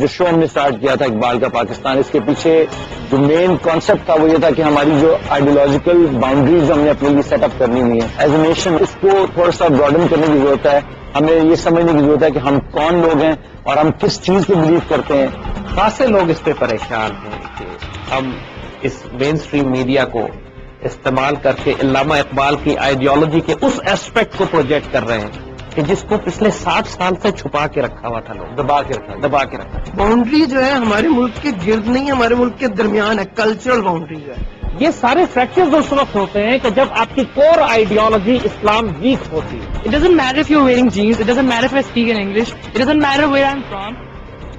جو شو ہم نے اسٹارٹ کیا تھا اقبال کا پاکستان، اس کے پیچھے جو مین کانسیپٹ تھا وہ یہ تھا کہ ہماری جو آئیڈیولوجیکل باؤنڈریز ہم نے اپنے لیے سیٹ اپ کرنی ہوئی ہے ایز اے نیشن، اس کو تھوڑا سا براڈن کرنے کی ضرورت ہے. ہمیں یہ سمجھنے کی ضرورت ہے کہ ہم کون لوگ ہیں اور ہم کس چیز کو بلیو کرتے ہیں. خاصے لوگ اس پہ پریشان ہیں کہ ہم اس مین اسٹریم میڈیا کو استعمال کر کے علامہ اقبال کی آئیڈیالوجی کے اس ایسپیکٹ کو پروجیکٹ کر رہے ہیں کہ جس کو پچھلے 60 سال سے چھپا کے رکھا ہوا تھا، لوگ دبا کے رکھا. باؤنڈری جو ہے ہمارے ملک کے گرد نہیں، ہمارے ملک کے درمیان ہے، کلچرل باؤنڈری ہے. یہ سارے فریکچرز اس وقت ہوتے ہیں کہ جب آپ کی کور آئیڈیالوجی اسلام ویک ہوتی ہے. It doesn't matter if you're wearing jeans. It doesn't matter if I speak in English. It doesn't matter where I'm from.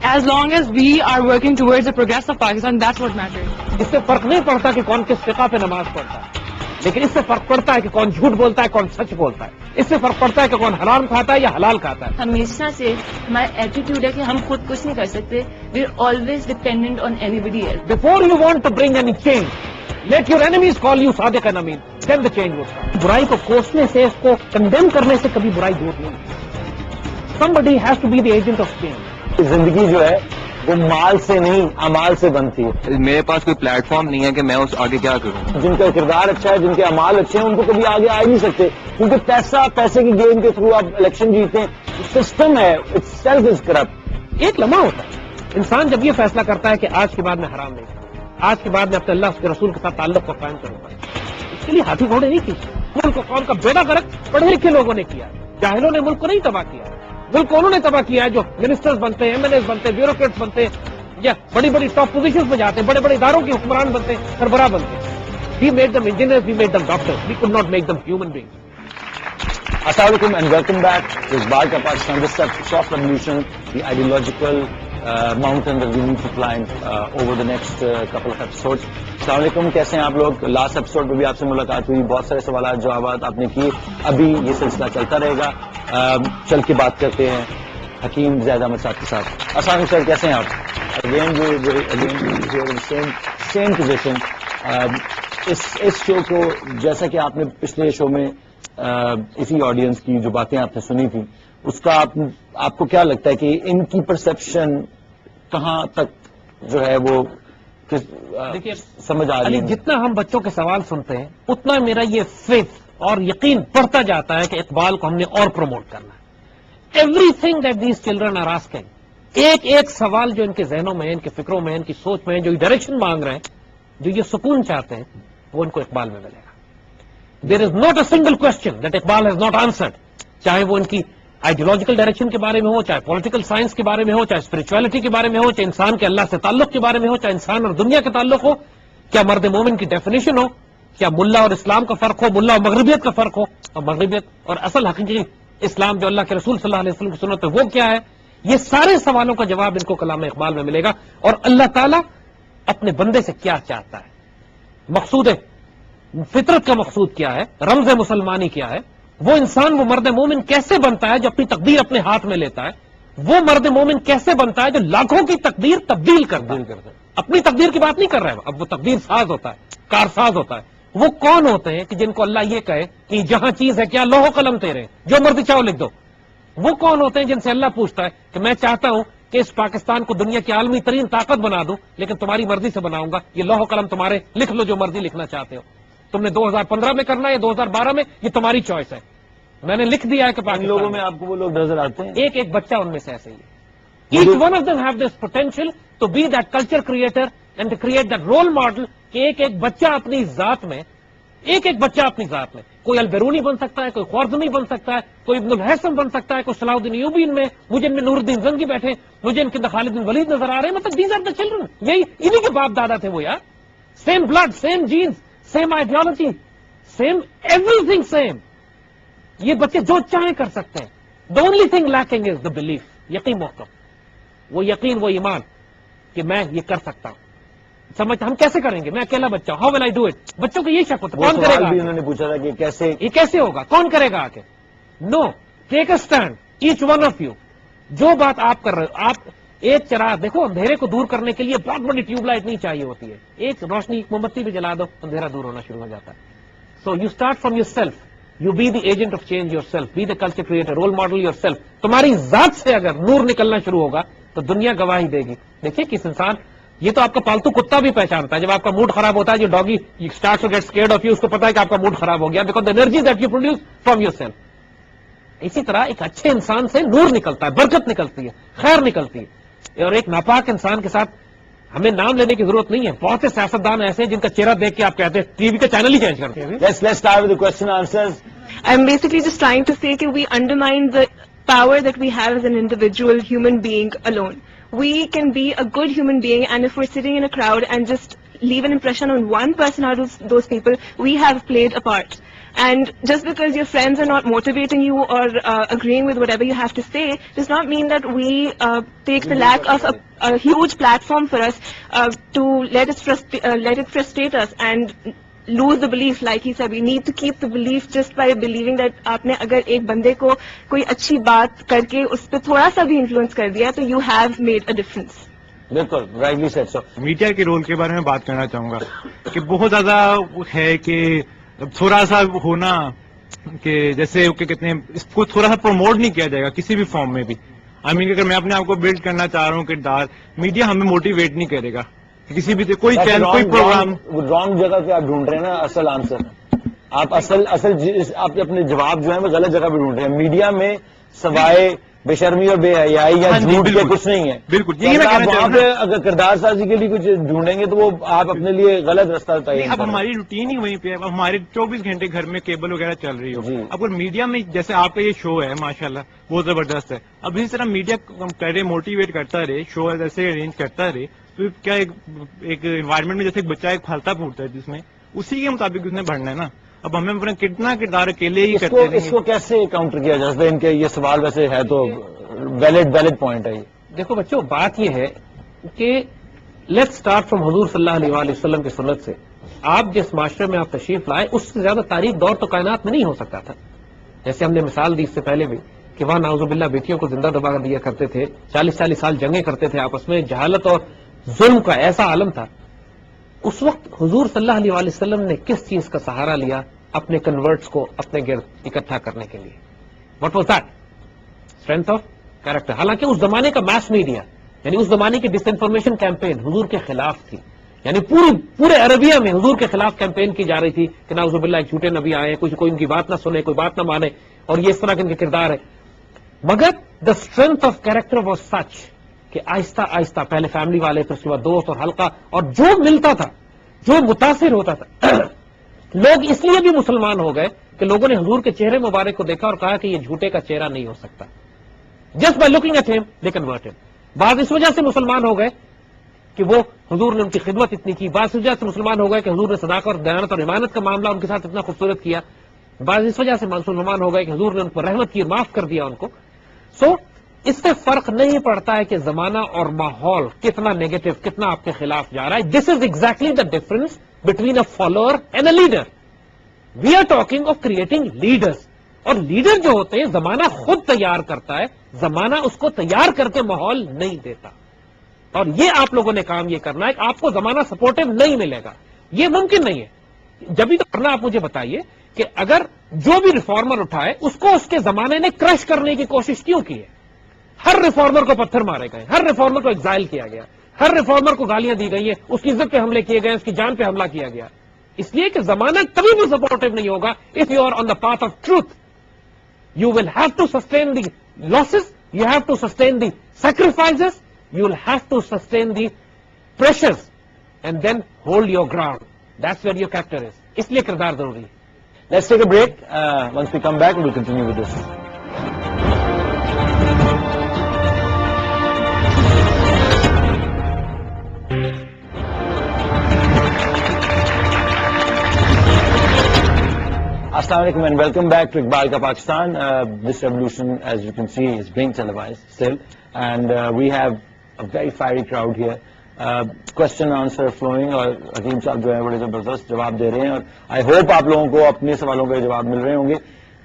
As long as we are working towards the progress of Pakistan, that's what matters. اس سے فرق نہیں پڑتا کہ کون کس فقہ پہ نماز پڑھتا ہے، لیکن اس سے فرق پڑتا ہے کہ کون جھوٹ بولتا ہے، کون سچ بولتا ہے. اس سے فرق پڑتا ہے کہ کون حرام کھاتا ہے یا حلال کھاتا ہے. ہمیشہ سے ہمارا ایٹیٹیوڈ ہے کہ ہم خود کچھ نہیں کر سکتے. We are always dependent on anybody else. Before you want to bring any change, let your enemies call you Sadiq and Amin. Then the change will come. برائی کو کوسنے سے، اس کو کنڈیم کرنے سے کبھی برائی دور نہیں ہوتی. Somebody has to be the agent of change. زندگی جو ہے وہ مال سے نہیں اعمال سے بنتی ہے. میرے پاس کوئی پلیٹ فارم نہیں ہے کہ میں اس آگے کیا کروں. جن کا کردار اچھا ہے، جن کے اعمال اچھے ہیں، ان کو کبھی آگے آ ہی نہیں سکتے، کیونکہ پیسے کی گیم کے تھرو آپ الیکشن جیتے ہیں. سسٹم ہے، اٹس سیلف از کرپٹ. ایک لمحہ ہوتا ہے انسان جب یہ فیصلہ کرتا ہے کہ آج کے بعد میں حرام نہیں کروں، آج کے بعد میں اپنے اللہ اس کے رسول کے ساتھ تعلق کو قائم کروں گا. اس کے لیے ہاتھی گھوڑے نہیں کیے. ملک کو قوم کا بیڑا غرق پڑھے لکھے لوگوں نے کیا، جاہلوں نے ملک کو نہیں تباہ کیا. ملک کو انہوں نے تباہ کیا ہے جو منسٹرز بنتے ہیں، ایم ایل ایز بنتے ہیں، بیوروکریٹس بنتے ہیں، یا بڑی بڑی ٹاپ پوزیشن پہ جاتے ہیں، بڑے بڑے اداروں کے حکمران بنتے ہیں، سربراہ بنتے ہیں. We made them engineers, we made them doctors, we could not make them human beings. السلام علیکم and welcome back to Iqbal کا Pakistan. This soft revolution, the ideological mountain that we need to climb over the next couple of episodes. السلام علیکم، کیسے ہیں آپ لوگ؟ Last episode میں بھی آپ سے ملاقات ہوئی، بہت سارے سوالات جوابات آپ نے کیے. ابھی یہ سلسلہ چلتا رہے گا. چل کے بات کرتے ہیں حکیم زید احمد صاحب کے ساتھ. السلام علیکم سر، کیسے ہیں آپ؟ Again same position. اس شو کو جیسا کہ آپ نے پچھلے شو میں اسی آڈینس کی جو باتیں آپ نے سنی تھی، اس کا آپ کو کیا لگتا ہے کہ ان کی پرسپشن کہاں تک جو ہے وہ دیکھیے سمجھ آ رہی ہے؟ جتنا ہم بچوں کے سوال سنتے ہیں اتنا میرا یہ فیتھ اور یقین بڑھتا جاتا ہے کہ اقبال کو ہم نے اور پروموٹ کرنا ہے. Everything that these children are asking, ایک ایک سوال جو ان کے ذہنوں میں، ان کے فکروں میں، ان کی سوچ میں، جو ڈائریکشن مانگ رہے ہیں، جو یہ سکون چاہتے ہیں، وہ ان کو اقبال میں ملے گا. There is not a single question that Iqbal has not answered, چاہے وہ ان کی آئیڈیولوجیکل ڈائریکشن کے بارے میں ہو، چاہے پولیٹیکل سائنس کے بارے میں ہو، چاہے اسپرچولیٹی کے بارے میں ہو، چاہے انسان کے اللہ سے تعلق کے بارے میں ہو، چاہے انسان اور دنیا کے تعلق ہو، کیا مرد مومن کی ڈیفینیشن ہو، کیا ملا اور اسلام کا فرق ہو، ملا اور مغربیت کا فرق ہو، اور مغربیت اور اصل حقیقی اسلام جو اللہ کے رسول صلی اللہ علیہ وسلم کی سنت ہے وہ کیا ہے. یہ سارے سوالوں کا جواب ان کو کلام اقبال میں ملے گا. اور اللہ تعالیٰ اپنے بندے سے کیا چاہتا ہے، مقصود فطرت کا مقصود کیا ہے، رمز مسلمانی کیا ہے، وہ انسان، وہ مرد مومن کیسے بنتا ہے جو اپنی تقدیر اپنے ہاتھ میں لیتا ہے، وہ مرد مومن کیسے بنتا ہے جو لاکھوں کی تقدیر تبدیل کرتا ہے. اپنی تقدیر کی بات نہیں کر رہا ہے، اب وہ تقدیر ساز ہوتا ہے، کارساز ہوتا ہے. وہ کون ہوتے ہیں کہ جن کو اللہ یہ کہے کہ جہاں چیز ہے کیا لوح و قلم تیرے، جو مرضی چاہو لکھ دو. وہ کون ہوتے ہیں جن سے اللہ پوچھتا ہے کہ میں چاہتا ہوں کہ اس پاکستان کو دنیا کی عالمی ترین طاقت بنا دوں، لیکن تمہاری مرضی سے بناؤں گا، یہ لوح و قلم تمہارے، لکھ لو جو مرضی لکھنا چاہتے ہو. تم نے 2015 میں کرنا ہے یا 2012 میں، یہ تمہاری چوائس ہے. میں نے لکھ دیا ہے کہ ان لوگوں میں آپ کو وہ لوگ نظر آتے ہیں، ایک ایک بچہ ان میں سے ایسے ہی ہے. Each one of them have this potential to be that culture creator and to create that role model کہ ایک ایک بچہ اپنی ذات میں، ایک ایک بچہ اپنی ذات میں، کوئی البیرونی بن سکتا ہے، کوئی خوارزمی بن سکتا ہے، کوئی ابن الحسن بن سکتا ہے، کوئی صلاح الدین ایوبی ان میں، مجھے ان میں نور الدین زنگی بیٹھے، مجھے ان کے اندر خالد بن ولید نظر آ رہے ہیں. مطلب دیز آر دا چلڈرن، یہی انہی کے باپ دادا تھے وہ یار. Same blood, same genes, same ideology, same everything same. یہ بچے جو چاہیں کر سکتے ہیں. The only thing lacking is the belief, یقین محکم، وہ یقین، وہ ایمان کہ میں یہ کر سکتا ہوں. سمجھ ہم کیسے کریں گے؟ میں اکیلا بچہ ہوں، how will I do it. بچوں کو یہ شک ہوتا ہے کون کرے گا، انہوں نے پوچھا تھا کہ کیسے یہ کیسے ہوگا، کون کرے گا آ کے. No, take a stand each one of you. جو بات آپ کر رہے ہو، آپ ایک چراغ دیکھو، اندھیرے کو دور کرنے کے لیے بہت بڑی ٹیوب لائٹ نہیں چاہیے ہوتی ہے، ایک روشنی، ایک موم بتی بھی جلا دو، اندھیرا دور ہونا شروع ہو جاتا ہے. So you start from yourself, you be the agent of change yourself, be the culture creator, role model yourself. تمہاری ذات سے اگر نور نکلنا شروع ہوگا تو دنیا گواہی دے گی. دیکھیے کس انسان, یہ تو آپ کا پالتو کتا بھی پہچانتا ہے جب آپ کا موڈ خراب ہوتا ہے, جو doggy start to get scared of you, اس کو پتا ہے کہ آپ کا موڈ خراب ہو گیا, because the energy that you produce from your self. اسی طرح ایک اچھے انسان سے نور نکلتا ہے, برکت نکلتی ہے, خیر نکلتی ہے. اور ایک ناپاک انسان کے ساتھ ہمیں نام لینے کی ضرورت نہیں ہے. بہت سے سیاستدان ایسے ہیں جن کا چہرہ دیکھ کے آپ کہتے ہیں ٹی وی کا چینل ہی چینج کرتے ہیں. Let's start with the question and answers. I'm basically just trying to say that we undermine the power that we have as an individual human being alone. We can be a good human being, and if we're sitting in a crowd and just leave an impression on one person out of those people, we have played a part. And just because your friends are not motivating you or agreeing with whatever you have to say does not mean that we take the lack of a huge platform for us to let it frustrate us and lose the belief. Like he said, we need to keep the belief just by believing that آپ نے اگر ایک بندے کو کوئی اچھی بات کر کے اس پہ تھوڑا سا بھی انفلوئنس کر دیا تو you have made a difference. بالکل rightly said. So میڈیا کے رول کے بارے میں بات کرنا چاہوں گا کہ بہت زیادہ ہے کہ تھوڑا سا ہونا کہ جیسے کہ کہتے ہیں اس کو تھوڑا سا پروموٹ نہیں کیا جائے گا کسی بھی فارم میں بھی. آئی مین اگر میں اپنے آپ کو بلڈ کرنا چاہ رہا ہوں کردار, میڈیا ہمیں موٹیویٹ نہیں کرے گا کسی بھی کوئی چینل کوئی پروگرام. رانگ جگہ پہ آپ ڈھونڈ رہے ہیں نا اصل آنسر. آپ اصل آپ اپنے جواب جو ہیں وہ غلط جگہ پہ ڈھونڈ رہے ہیں. میڈیا میں سوائے بے شرمی اور بے حیائی یا جھوٹ کے کچھ نہیں ہے. بالکل وہاں پہ اگر کردار سازی کے لیے کچھ ڈھونڈیں گے تو وہ آپ اپنے لیے غلط رستہ تعین. اب ہماری روٹین ہی وہیں پہ ہے, اب ہمارے 24 گھنٹے گھر میں کیبل وغیرہ چل رہی ہو. اب اگر میڈیا میں جیسے آپ کا یہ شو ہے ماشاءاللہ بہت زبردست ہے, اب اسی طرح میڈیا کرے موٹیویٹ کرتا رہے, شو ایسے ارینج کرتا رہے, تو کیا ایک انوائرمنٹ میں جیسے ایک بچہ ایک پھلتا پھوٹتا ہے جس میں اسی کے مطابق اس نے بڑھنا ہے نا. اب ہمیں اپنا کتنا کردار اکیلے ہی کرتے ہیں. اس کو کیسے کاؤنٹر کیا جا سکتا ہے؟ ان کے یہ سوال ویسے ہے تو ویلڈ پوائنٹ ہے. دیکھو بچوں, بات یہ ہے کہ لیٹ اسٹارٹ فرام حضور صلی اللہ علیہ وسلم کی سنت سے. آپ جس معاشرے میں آپ تشریف لائے اس سے زیادہ تاریخ دور تو کائنات میں نہیں ہو سکتا تھا. جیسے ہم نے مثال دی اس سے پہلے بھی کہ وہاں نعوذ باللہ بیٹیوں کو زندہ دبا دیا کرتے تھے, 40 سال جنگیں کرتے تھے آپس میں, جہالت اور ظلم کا ایسا عالم تھا. اس وقت حضور صلی اللہ علیہ وسلم نے کس چیز کا سہارا لیا اپنے کنورٹس کو اپنے گرد اکٹھا کرنے کے لیے؟ What was that? Strength of character. حالانکہ اس زمانے کا میس میڈیا یعنی اس زمانے کی ڈس انفارمیشن کیمپین حضور کے خلاف تھی. یعنی پورے عربیہ میں حضور کے خلاف کیمپین کی جا رہی تھی کہ نعوذ باللہ ایک جھوٹے نبی آئے, کوئی ان کی بات نہ سنے, کوئی بات نہ مانے, اور یہ اس طرح کے ان کے کردار ہے. مگر the strength of character was such کہ آہستہ آہستہ پہلے فیملی والے, پھر اس کے بعد دوست اور حلقہ, اور جو ملتا تھا, جو متاثر ہوتا تھا. لوگ اس لیے بھی مسلمان ہو گئے کہ لوگوں نے حضور کے چہرے مبارک کو دیکھا اور کہا کہ یہ جھوٹے کا چہرہ نہیں ہو سکتا. جسٹ بائی لوکنگ ایٹ ہم دے کنورٹڈ. بعض اس وجہ سے مسلمان ہو گئے کہ وہ حضور نے ان کی خدمت اتنی کی. بعض اس وجہ سے مسلمان ہو گئے کہ حضور نے صداقت اور دیانت اور امانت کا معاملہ ان کے ساتھ اتنا خوبصورت کیا. بعض اس وجہ سے مسلمان ہو گئے کہ حضور نے ان پر رحمت کی, معاف کر دیا ان کو. سو اس سے فرق نہیں پڑتا ہے کہ زمانہ اور ماحول کتنا نیگیٹو, کتنا آپ کے خلاف جا رہا ہے. This is exactly the difference between a follower and a leader. We are talking of creating leaders, اور لیڈر جو ہوتے ہیں زمانہ خود تیار کرتا ہے, زمانہ اس کو تیار کر کے ماحول نہیں دیتا. اور یہ آپ لوگوں نے کام یہ کرنا ہے کہ آپ کو زمانہ سپورٹو نہیں ملے گا, یہ ممکن نہیں ہے. جبھی تو کرنا. آپ مجھے بتائیے کہ اگر جو بھی ریفارمر اٹھائے اس کو اس کے زمانے نے کرش کرنے کی کوشش کیوں کی ہے؟ ہر ریفارمر کو پتھر مارے گئے, ہر ریفارمر کو ایگزائل کیا گیا, ہر ریفارمر کو گالیاں دی گئی ہیں, اس کی عزت پہ حملے کیے گئے, اس کی جان پہ حملہ کیا گیا. اس لیے کہ زمانہ کبھی بھی سپورٹو نہیں ہوگا. If you are on the path of truth, you will have to sustain the losses, you have to sustain the sacrifices, you will have to sustain the pressures, and then hold your ground. That's where your character is. اس لیے کردار ضروری ہے. Let's take a break. Once we come back, we'll continue with this. Assalamu alaikum and welcome back to Iqbal Ka Pakistan. This revolution, as you can see, is being televised still, and we have a very fiery crowd here. Question answer flowing, اور حکیم صاحب جو ہے بڑے زبردست جواب دے رہے ہیں, اور آئی ہوپ آپ لوگوں کو اپنے سوالوں کے جواب مل رہے ہوں گے.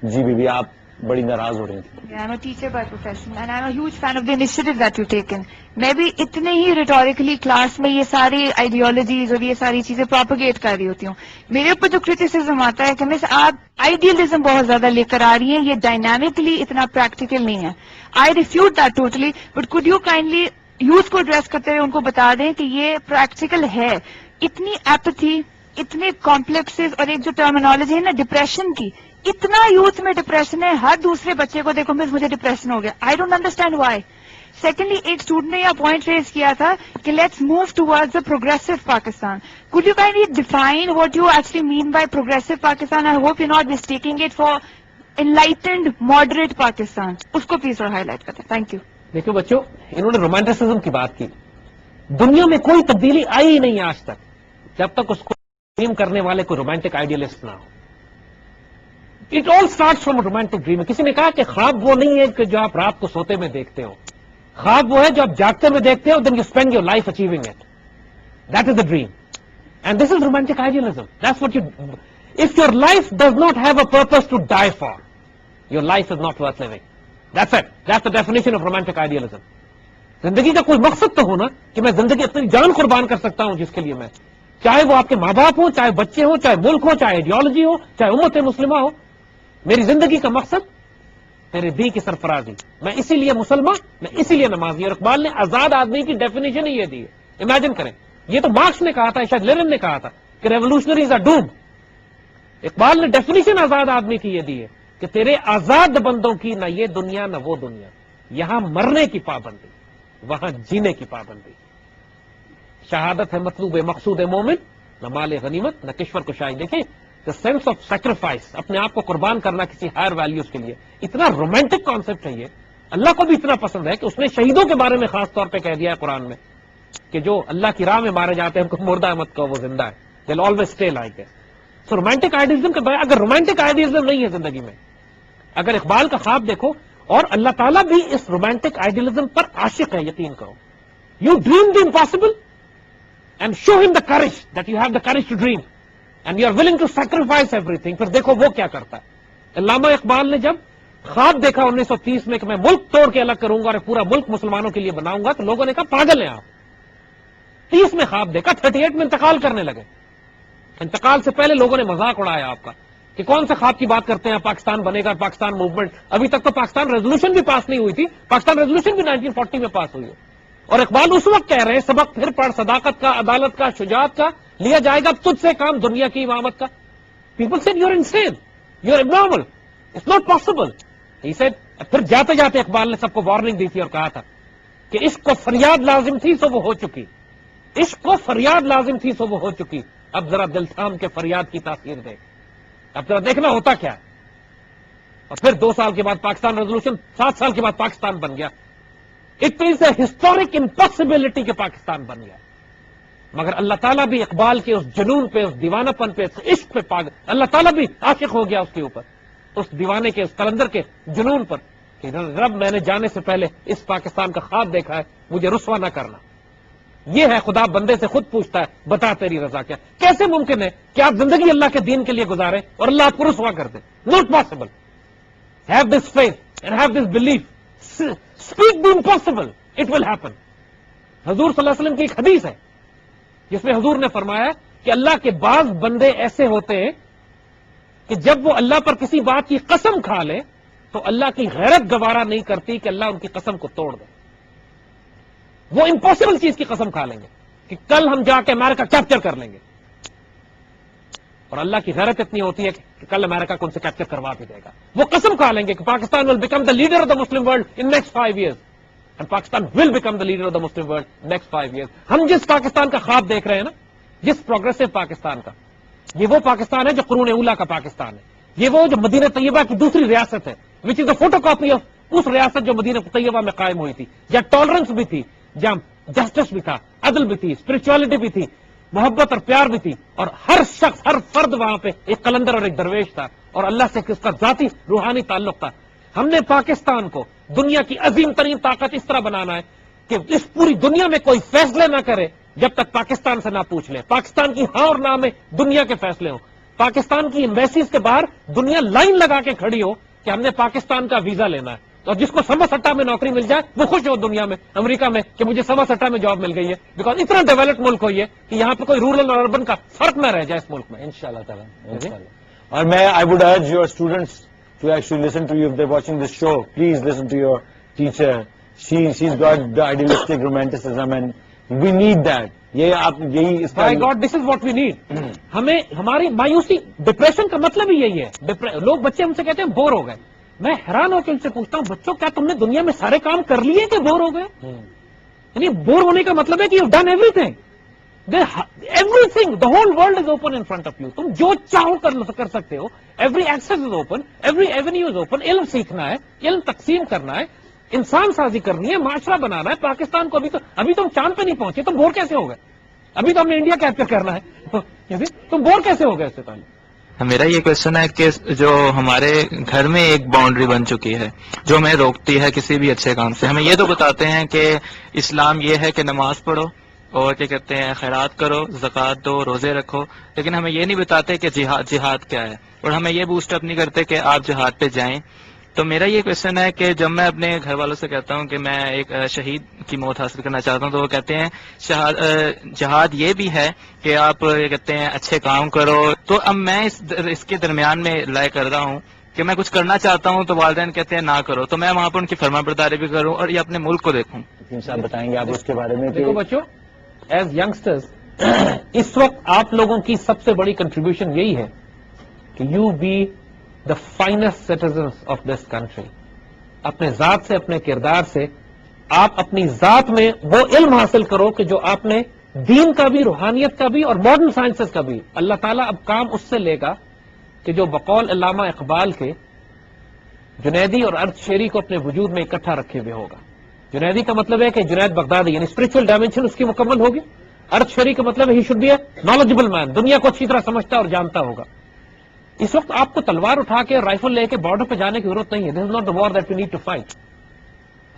جی بی آپ بڑی ناراض ہو رہی تھی. I'm a teacher by profession and I'm a huge fan of the initiative that you've taken. میں بھی اتنے ہی ریٹوریکلی کلاس میں یہ ساری آئیڈیالوجیز اور یہ ساری چیزیں پروپیگیٹ کر رہی ہوتی ہوں. میرے اوپر جو کرٹیسزم آتا ہے کہ مس آپ آئیڈیالزم بہت زیادہ لے کر آ رہی ہیں, یہ ڈائنامکلی اتنا پریکٹیکل نہیں ہے. I refute that totally, but could you kindly youth کو ایڈریس کرتے ہوئے ان کو بتا دیں کہ یہ پریکٹیکل ہے. اتنی ایپتھی، اتنے کمپلیکسز، اور ایک جو ٹرمینالوجی ہے نا ڈپریشن کی، اتنا یوتھ میں ڈپریشن ہے. ہر دوسرے بچے کو دیکھو مجھے ڈپریشن ہو گیا. I don't understand why. Secondly ایک اسٹوڈنٹ نے یہ پوائنٹ ریز کیا تھا کہ let's move towards a progressive Pakistan. Could you kindly define what you actually mean by progressive Pakistan? I hope you not mistaking it for enlightened moderate Pakistan. اس کو please اور highlight کرتے ہیں. Thank you. دیکھو بچوں، انہوں نے رومانٹسزم کی بات کی. دنیا میں کوئی تبدیلی آئی ہی نہیں آج تک جب تک اس کو ڈریم کرنے والے کوئی رومانٹک آئیڈیلسٹ نہ ہو. It all start from romantic dream. کسی نے کہا کہ خواب وہ نہیں ہے کہ جو آپ رات کو سوتے میں دیکھتے ہو. خواب وہ ہے جو آپ جاگتے میں دیکھتے ہو. Then you spend your life achieving it. That is the dream. And this is romantic idealism. That's what you. If your life does not have a purpose to die for, your life is not worth living. That's it. That's the definition of romantic idealism. زندگی کا کوئی مقصد تو ہونا کہ میں زندگی اپنی جان قربان کر سکتا ہوں جس کے لیے میں، چاہے وہ آپ کے ماں باپ ہوں، چاہے بچے ہوں، چاہے ملک ہو، چاہے آئیڈیالوجی ہو، چاہے امت مسلمہ ہو. میری زندگی کا مقصد میرے دین کی سرفرازی. میں اسی لیے مسلمان، میں اسی لیے نمازی. اور اقبال نے آزاد آدمی کی ڈیفینیشن ہی یہ دی ہے. امیجن کریں، یہ تو مارکس نے کہا تھا، شاید لینن نے کہا تھا کہ ریولوشنریز آر ڈومڈ. اقبال نے ڈیفینیشن آزاد آدمی کی یہ دی ہے کہ تیرے آزاد بندوں کی نہ یہ دنیا نہ وہ دنیا. یہاں مرنے کی پابندی، وہاں جینے کی پابندی. شہادت ہے مطلوب مقصود مومن، نہ مال غنیمت نہ کشور کشائی. دیکھیں دا سینس آف سیکریفائس، اپنے آپ کو قربان کرنا کسی ہائر ویلیوز کے لیے. اتنا رومانٹک کانسیپٹ ہے یہ. اللہ کو بھی اتنا پسند ہے کہ اس نے شہیدوں کے بارے میں خاص طور پہ کہہ دیا ہے قرآن میں کہ جو اللہ کی راہ میں مارے جاتے ہیں ان کو مردہ مت کہو، وہ زندہ ہے. They will always stay like that. So romantic idealism کے بارے، اگر رومانٹک آئیڈیلزم نہیں ہے زندگی میں، اگر اقبال کا خواب دیکھو، اور اللہ تعالیٰ بھی اس رومانٹک آئیڈیلزم پر عاشق ہے، یقین کرو. You dream the impossible and show them the courage that you have the courage to dream and you are willing to sacrifice everything. پھر دیکھو وہ کیا کرتا ہے. علامہ اقبال نے جب خواب دیکھا 1930 میں کہ میں ملک توڑ کے الگ کروں گا اور پورا ملک مسلمانوں کے لیے بناؤں گا، تو لوگوں نے کہا پاگل ہیں آپ. 30 میں خواب دیکھا، 38 میں انتقال کرنے لگے. انتقال سے پہلے لوگوں نے مذاق اڑایا آپ کا کہ کون سے خواب کی بات کرتے ہیں، پاکستان بنے گا، پاکستان موومنٹ. ابھی تک تو پاکستان ریزولوشن بھی پاس نہیں ہوئی تھی. پاکستان ریزولوشن بھی 1940 میں پاس ہوئی ہے. اور اقبال اس وقت کہہ رہے ہیں سبق پھر پڑھ، صداقت کا، عدالت کا، شجاعت کا، لیا جائے گا تجھ سے کام دنیا کی امامت کا. People said you are insane, you are abnormal, it's not possible. He said. پھر جاتے جاتے اقبال نے سب کو وارننگ دی تھی اور کہا تھا کہ عشق کو فریاد لازم تھی سو وہ ہو چکی. عشق کو فریاد لازم تھی سو وہ ہو چکی. اب ذرا دل تھام کے فریاد کی تاثیر دے. اب ذرا دیکھنا ہوتا کیا. اور پھر 2 سال کے بعد پاکستان ریزولوشن، 7 سال کے بعد پاکستان بن گیا. It is a historic impossibility کہ پاکستان بن گیا. مگر اللہ تعالیٰ بھی اقبال کے اس جنون پہ، اس دیوانہ پن پہ، اس عشق پہ پاگل، اللہ تعالیٰ بھی عاشق ہو گیا اس کے اوپر، اس دیوانے کے، اس قلندر کے جنون پر کہ رب میں نے جانے سے پہلے اس پاکستان کا خواب دیکھا ہے، مجھے رسوا نہ کرنا. یہ ہے خدا بندے سے خود پوچھتا ہے بتا تیری رضا کیا. کیسے ممکن ہے کہ آپ زندگی اللہ کے دین کے لیے گزاریں اور اللہ آپ کو رسوا کر دے؟ Not possible. Have this faith and have this belief. Speak the impossible, it will happen. حضور صلی اللہ علیہ وسلم کی ایک حدیث ہے جس میں حضور نے فرمایا کہ اللہ کے بعض بندے ایسے ہوتے ہیں کہ جب وہ اللہ پر کسی بات کی قسم کھا لے تو اللہ کی غیرت گوارا نہیں کرتی کہ اللہ ان کی قسم کو توڑ دے. وہ امپاسبل چیز کی قسم کھا لیں گے کہ کل ہم جا کے امریکہ کیپچر کر لیں گے، اور اللہ کی غیرت اتنی ہوتی ہے کہ کل امریکہ کو ان سے کیپچر کروا بھی دے گا. وہ قسم کھا لیں گے کہ Pakistan will become the leader of the Muslim world in next 5 years. And Pakistan will become the leader of the Muslim world next 5 years. ہم جس پاکستان کا خواب دیکھ رہے ہیں نا، جس پروگریسو پاکستان کا، یہ وہ پاکستان ہے جو قرون اولا کا پاکستان ہے. یہ وہ جو مدینہ طیبہ کی دوسری ریاست ہے، وچ از اے فوٹو کاپی آف اس ریاست جو مدینہ طیبہ میں قائم ہوئی تھی، جہاں ٹالرنس بھی تھی، جہاں جسٹس بھی تھا، عدل بھی تھی، اسپرچولیٹی بھی تھی، محبت اور پیار بھی تھی، اور ہر شخص، ہر فرد وہاں پہ ایک قلندر اور ایک درویش تھا، اور اللہ سے اس کا ذاتی روحانی تعلق تھا. ہم نے پاکستان کو دنیا کی عظیم ترین طاقت اس طرح بنانا ہے کہ اس پوری دنیا میں کوئی فیصلے نہ کرے جب تک پاکستان سے نہ پوچھ لے. پاکستان کی ہاں اور نہ میں دنیا کے فیصلے ہوں. پاکستان کی ایمبیسیز کے باہر دنیا لائن لگا کے کھڑی ہو کہ ہم نے پاکستان کا ویزا لینا ہے، اور جس کو سما سٹا میں نوکری مل جائے وہ خوش ہو دنیا میں، امریکہ میں، کہ مجھے سما سٹا میں جاب مل گئی ہے. بیکاز اتنا ڈیولپڈ ملک ہو یہ کہ یہاں پہ کوئی رورل اور اربن کا فرق نہ رہ جائے اس ملک میں انشاءاللہ تعالیٰ. اور میں I would urge your students to actually listen to you if they're watching this show. Please listen to your teacher. she's got the idealistic romanticism and we need that. یہ آپ یہی اس کا by God this is what we need. ہمیں ہماری مایوسی depression کا مطلب ہی یہی ہے. لوگ بچے ہم سے کہتے ہیں بور ہو گئے. میں حیران ہو کے ان سے پوچھتا ہوں بچوں کیا تم نے دنیا میں سارے کام کر لیے کہ بور ہو گئے؟ یعنی بور ہونے کا مطلب ہے کہ you done everything. Everything the whole world is open in front of you. تم جو چاہو کر سکتے ہو. Every access is open, every avenue is open. علم سیکھنا ہے, علم تقسیم کرنا ہے, انسان سازی کرنی ہے, معاشرہ بنانا ہے. پاکستان کو ابھی تم چاند پہ نہیں پہنچے, تم بور کیسے ہو گئے؟ ابھی تو ہم نے انڈیا کیپچر کرنا ہے. تم بور کیسے ہو گئے اس سے پہلے؟ میرا یہ کوشچن ہے کہ جو ہمارے گھر میں ایک باؤنڈری بن چکی ہے جو ہمیں روکتی ہے کسی بھی اچھے کام سے. ہمیں یہ تو بتاتے ہیں کہ اسلام یہ ہے کہ نماز پڑھو اور کیا کہتے ہیں خیرات کرو, زکوٰۃ دو, روزے رکھو, لیکن ہمیں یہ نہیں بتاتے کہ جہاد کیا ہے, اور ہمیں یہ بوسٹ اپ نہیں کرتے کہ آپ جہاد پہ جائیں. تو میرا یہ کوشچن ہے کہ جب میں اپنے گھر والوں سے کہتا ہوں کہ میں ایک شہید کی موت حاصل کرنا چاہتا ہوں تو وہ کہتے ہیں جہاد یہ بھی ہے کہ آپ یہ کہتے ہیں اچھے کام کرو. تو اب میں اس کے درمیان میں لائے کر رہا ہوں کہ میں کچھ کرنا چاہتا ہوں تو والدین کہتے ہیں نہ کرو, تو میں وہاں پر ان کی فرما برداری بھی کروں اور یہ اپنے ملک کو دیکھوں. صاحب بتائیں گے آپ اس کے بارے میں؟ دیکھو بچوں, ایز ینگسٹرز اس وقت آپ لوگوں کی سب سے بڑی کنٹریبیوشن یہی ہے کہ you be the finest citizens of this country. اپنے ذات سے, اپنے کردار سے آپ اپنی ذات میں وہ علم حاصل کرو کہ جو آپ نے دین کا بھی, روحانیت کا بھی اور ماڈرن سائنسز کا بھی. اللہ تعالیٰ اب کام اس سے لے گا کہ جو بقول علامہ اقبال کے جنیدی اور ارتھ شیری کو اپنے وجود میں اکٹھا رکھے ہوئے ہوگا. جنیدی کا مطلب ہے کہ جنید بغدادی یعنی اسپرچل ڈائمینشن اس کی مکمل ہوگی. ارتھ شیری کا مطلب ہے he should be a knowledgeable man, دنیا کو اچھی طرح سمجھتا اور جانتا ہوگا. اس وقت آپ کو تلوار اٹھا کے رائفل لے کے بارڈر پہ جانے کی ضرورت نہیں ہے. This is not the war that we need to fight.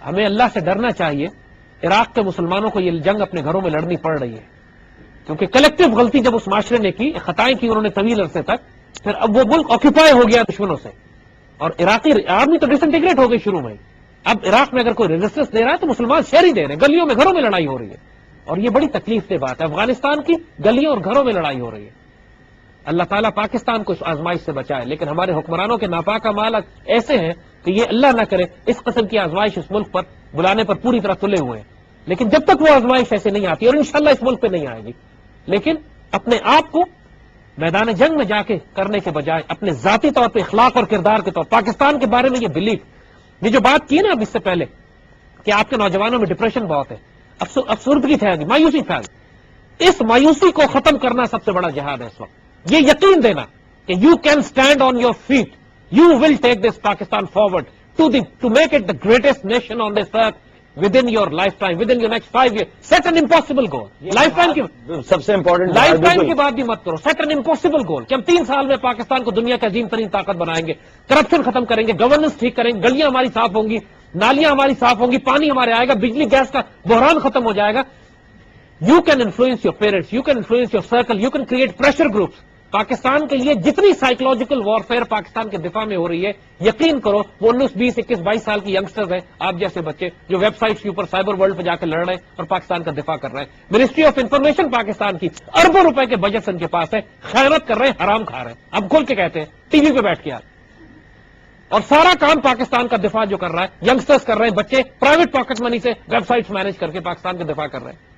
ہمیں اللہ سے ڈرنا چاہیے. عراق کے مسلمانوں کو یہ جنگ اپنے گھروں میں لڑنی پڑ رہی ہے کیونکہ کلیکٹو غلطی جب اس معاشرے نے کی, خطائیں کی انہوں نے طویل عرصے تک, پھر اب وہ ملک آکوپائی ہو گیا دشمنوں سے اور عراقی آرمی تو ڈس انٹیگریٹ ہو گئی شروع میں. اب عراق میں اگر کوئی ریزسٹنس دے رہا ہے تو مسلمان شہر ہی دے رہے ہیں, گلیوں میں گھروں میں لڑائی ہو رہی ہے اور یہ بڑی تکلیف دہ بات ہے. افغانستان کی گلیوں اور گھروں میں لڑائی ہو رہی ہے. اللہ تعالیٰ پاکستان کو اس آزمائش سے بچائے, لیکن ہمارے حکمرانوں کے ناپاک اعمال ایسے ہیں کہ یہ اللہ نہ کرے اس قسم کی آزمائش اس ملک پر بلانے پر پوری طرح تلے ہوئے ہیں. لیکن جب تک وہ آزمائش ایسے نہیں آتی, اور انشاءاللہ اس ملک پہ نہیں آئے گی, لیکن اپنے آپ کو میدان جنگ میں جا کے کرنے کے بجائے اپنے ذاتی طور پہ اخلاق اور کردار کے طور پاکستان کے بارے میں یہ بلیف, یہ جو بات کی نا اب اس سے پہلے کہ آپ کے نوجوانوں میں ڈپریشن بہت ہے, افسردگی پھیل گئی, مایوسی پھیل گئی, اس مایوسی کو ختم کرنا سب سے بڑا جہاد ہے اس وقت. یہ یقین دینا کہ you can stand on your feet, you will take this Pakistan forward to make it the greatest nation on this earth within your lifetime, within your next 5 years. Set an impossible goal. Lifetime کی سب سے important life time کی بات بھی مت کرو, set an impossible گول کہ ہم 3 سال میں پاکستان کو دنیا کی عظیم ترین طاقت بنائیں گے, کرپشن ختم کریں گے, گورننس ٹھیک کریں گے, گلیاں ہماری صاف ہوں گی, نالیاں ہماری صاف ہوں گی, پانی ہمارے آئے گا, بجلی گیس کا بحران ختم ہو جائے گا. You can influence your parents, you can influence your circle, you can create pressure groups. Pakistan کے لیے جتنی سائیکولوجیکل وارفیئر پاکستان کے دفاع میں ہو رہی ہے, یقین کرو وہ 19, 20, 21, 22 سال کی ینگسٹرز ہیں, آپ جیسے بچے جو ویب سائٹس کے اوپر سائبر ورلڈ پہ جا کے لڑ رہے ہیں اور پاکستان کا دفاع کر رہے ہیں. منسٹری آف انفارمیشن پاکستان کی اربوں روپے کے بجٹ ان کے پاس ہے, خیانت کر رہے ہیں, حرام کھا رہے ہیں. اب کھول کے کہتے ہیں ٹی وی پہ بیٹھ کے, اور سارا کام پاکستان کا دفاع جو کر رہا ہے ینگسٹرز کر رہے ہیں, بچے پرائیویٹ پاکٹ منی سے ویب سائٹس مینج کر کے پاکستان کا دفاع کر رہے ہیں.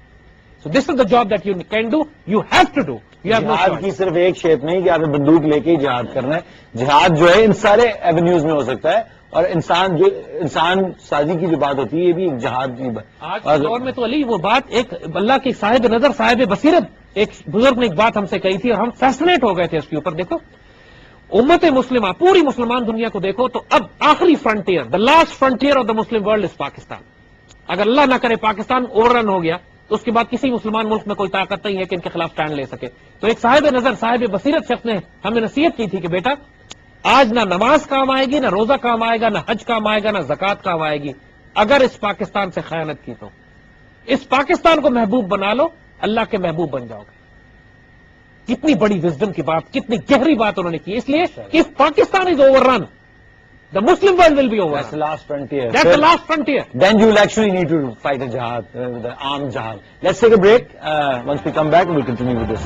So this is the job that you can do, you have to do. You have no جہاد choice. کی صرف ایک شیپ نہیں کہ آپ نے بندوق لے کے ہی جہاد کرنا ہے. جہاد جو ہے ان سارے ایونیوز میں ہو سکتا ہے, اور انسان سازی کی جو بات ہوتی ہے یہ بھی ایک جہاد کی بات. آج کے دور میں تو علی وہ بات ایک اللہ کی صاحب نظر صاحب بصیرت ایک بزرگ نے ایک بات ہم سے کہی تھی اور ہم فیسنیٹ ہو گئے تھے اس کے اوپر. دیکھو امت مسلمہ, پوری مسلمان دنیا کو دیکھو تو اب آخری frontier, the last frontier of the Muslim world is Pakistan. اگر اللہ نہ کرے پاکستان اوور رن ہو گیا تو اس کے بعد کسی مسلمان ملک میں کوئی طاقت نہیں ہے کہ ان کے خلاف سٹینڈ لے سکے. تو ایک صاحب نظر صاحب بصیرت شخص نے ہمیں نصیحت کی تھی کہ بیٹا آج نہ نماز کام آئے گی, نہ روزہ کام آئے گا, نہ حج کام آئے گا, نہ زکوٰۃ کام آئے گی اگر اس پاکستان سے خیانت کی. تو اس پاکستان کو محبوب بنا لو, اللہ کے محبوب بن جاؤ گے. کتنی بڑی وزڈم کی بات, کتنی گہری بات انہوں نے کی. اس لیے if Pakistan is over run, the Muslim world will be over. That's the last frontier. That's the last frontier. Then you will actually need to fight a jihad, the armed jihad. Let's take a break. Once we come back, we'll continue with this.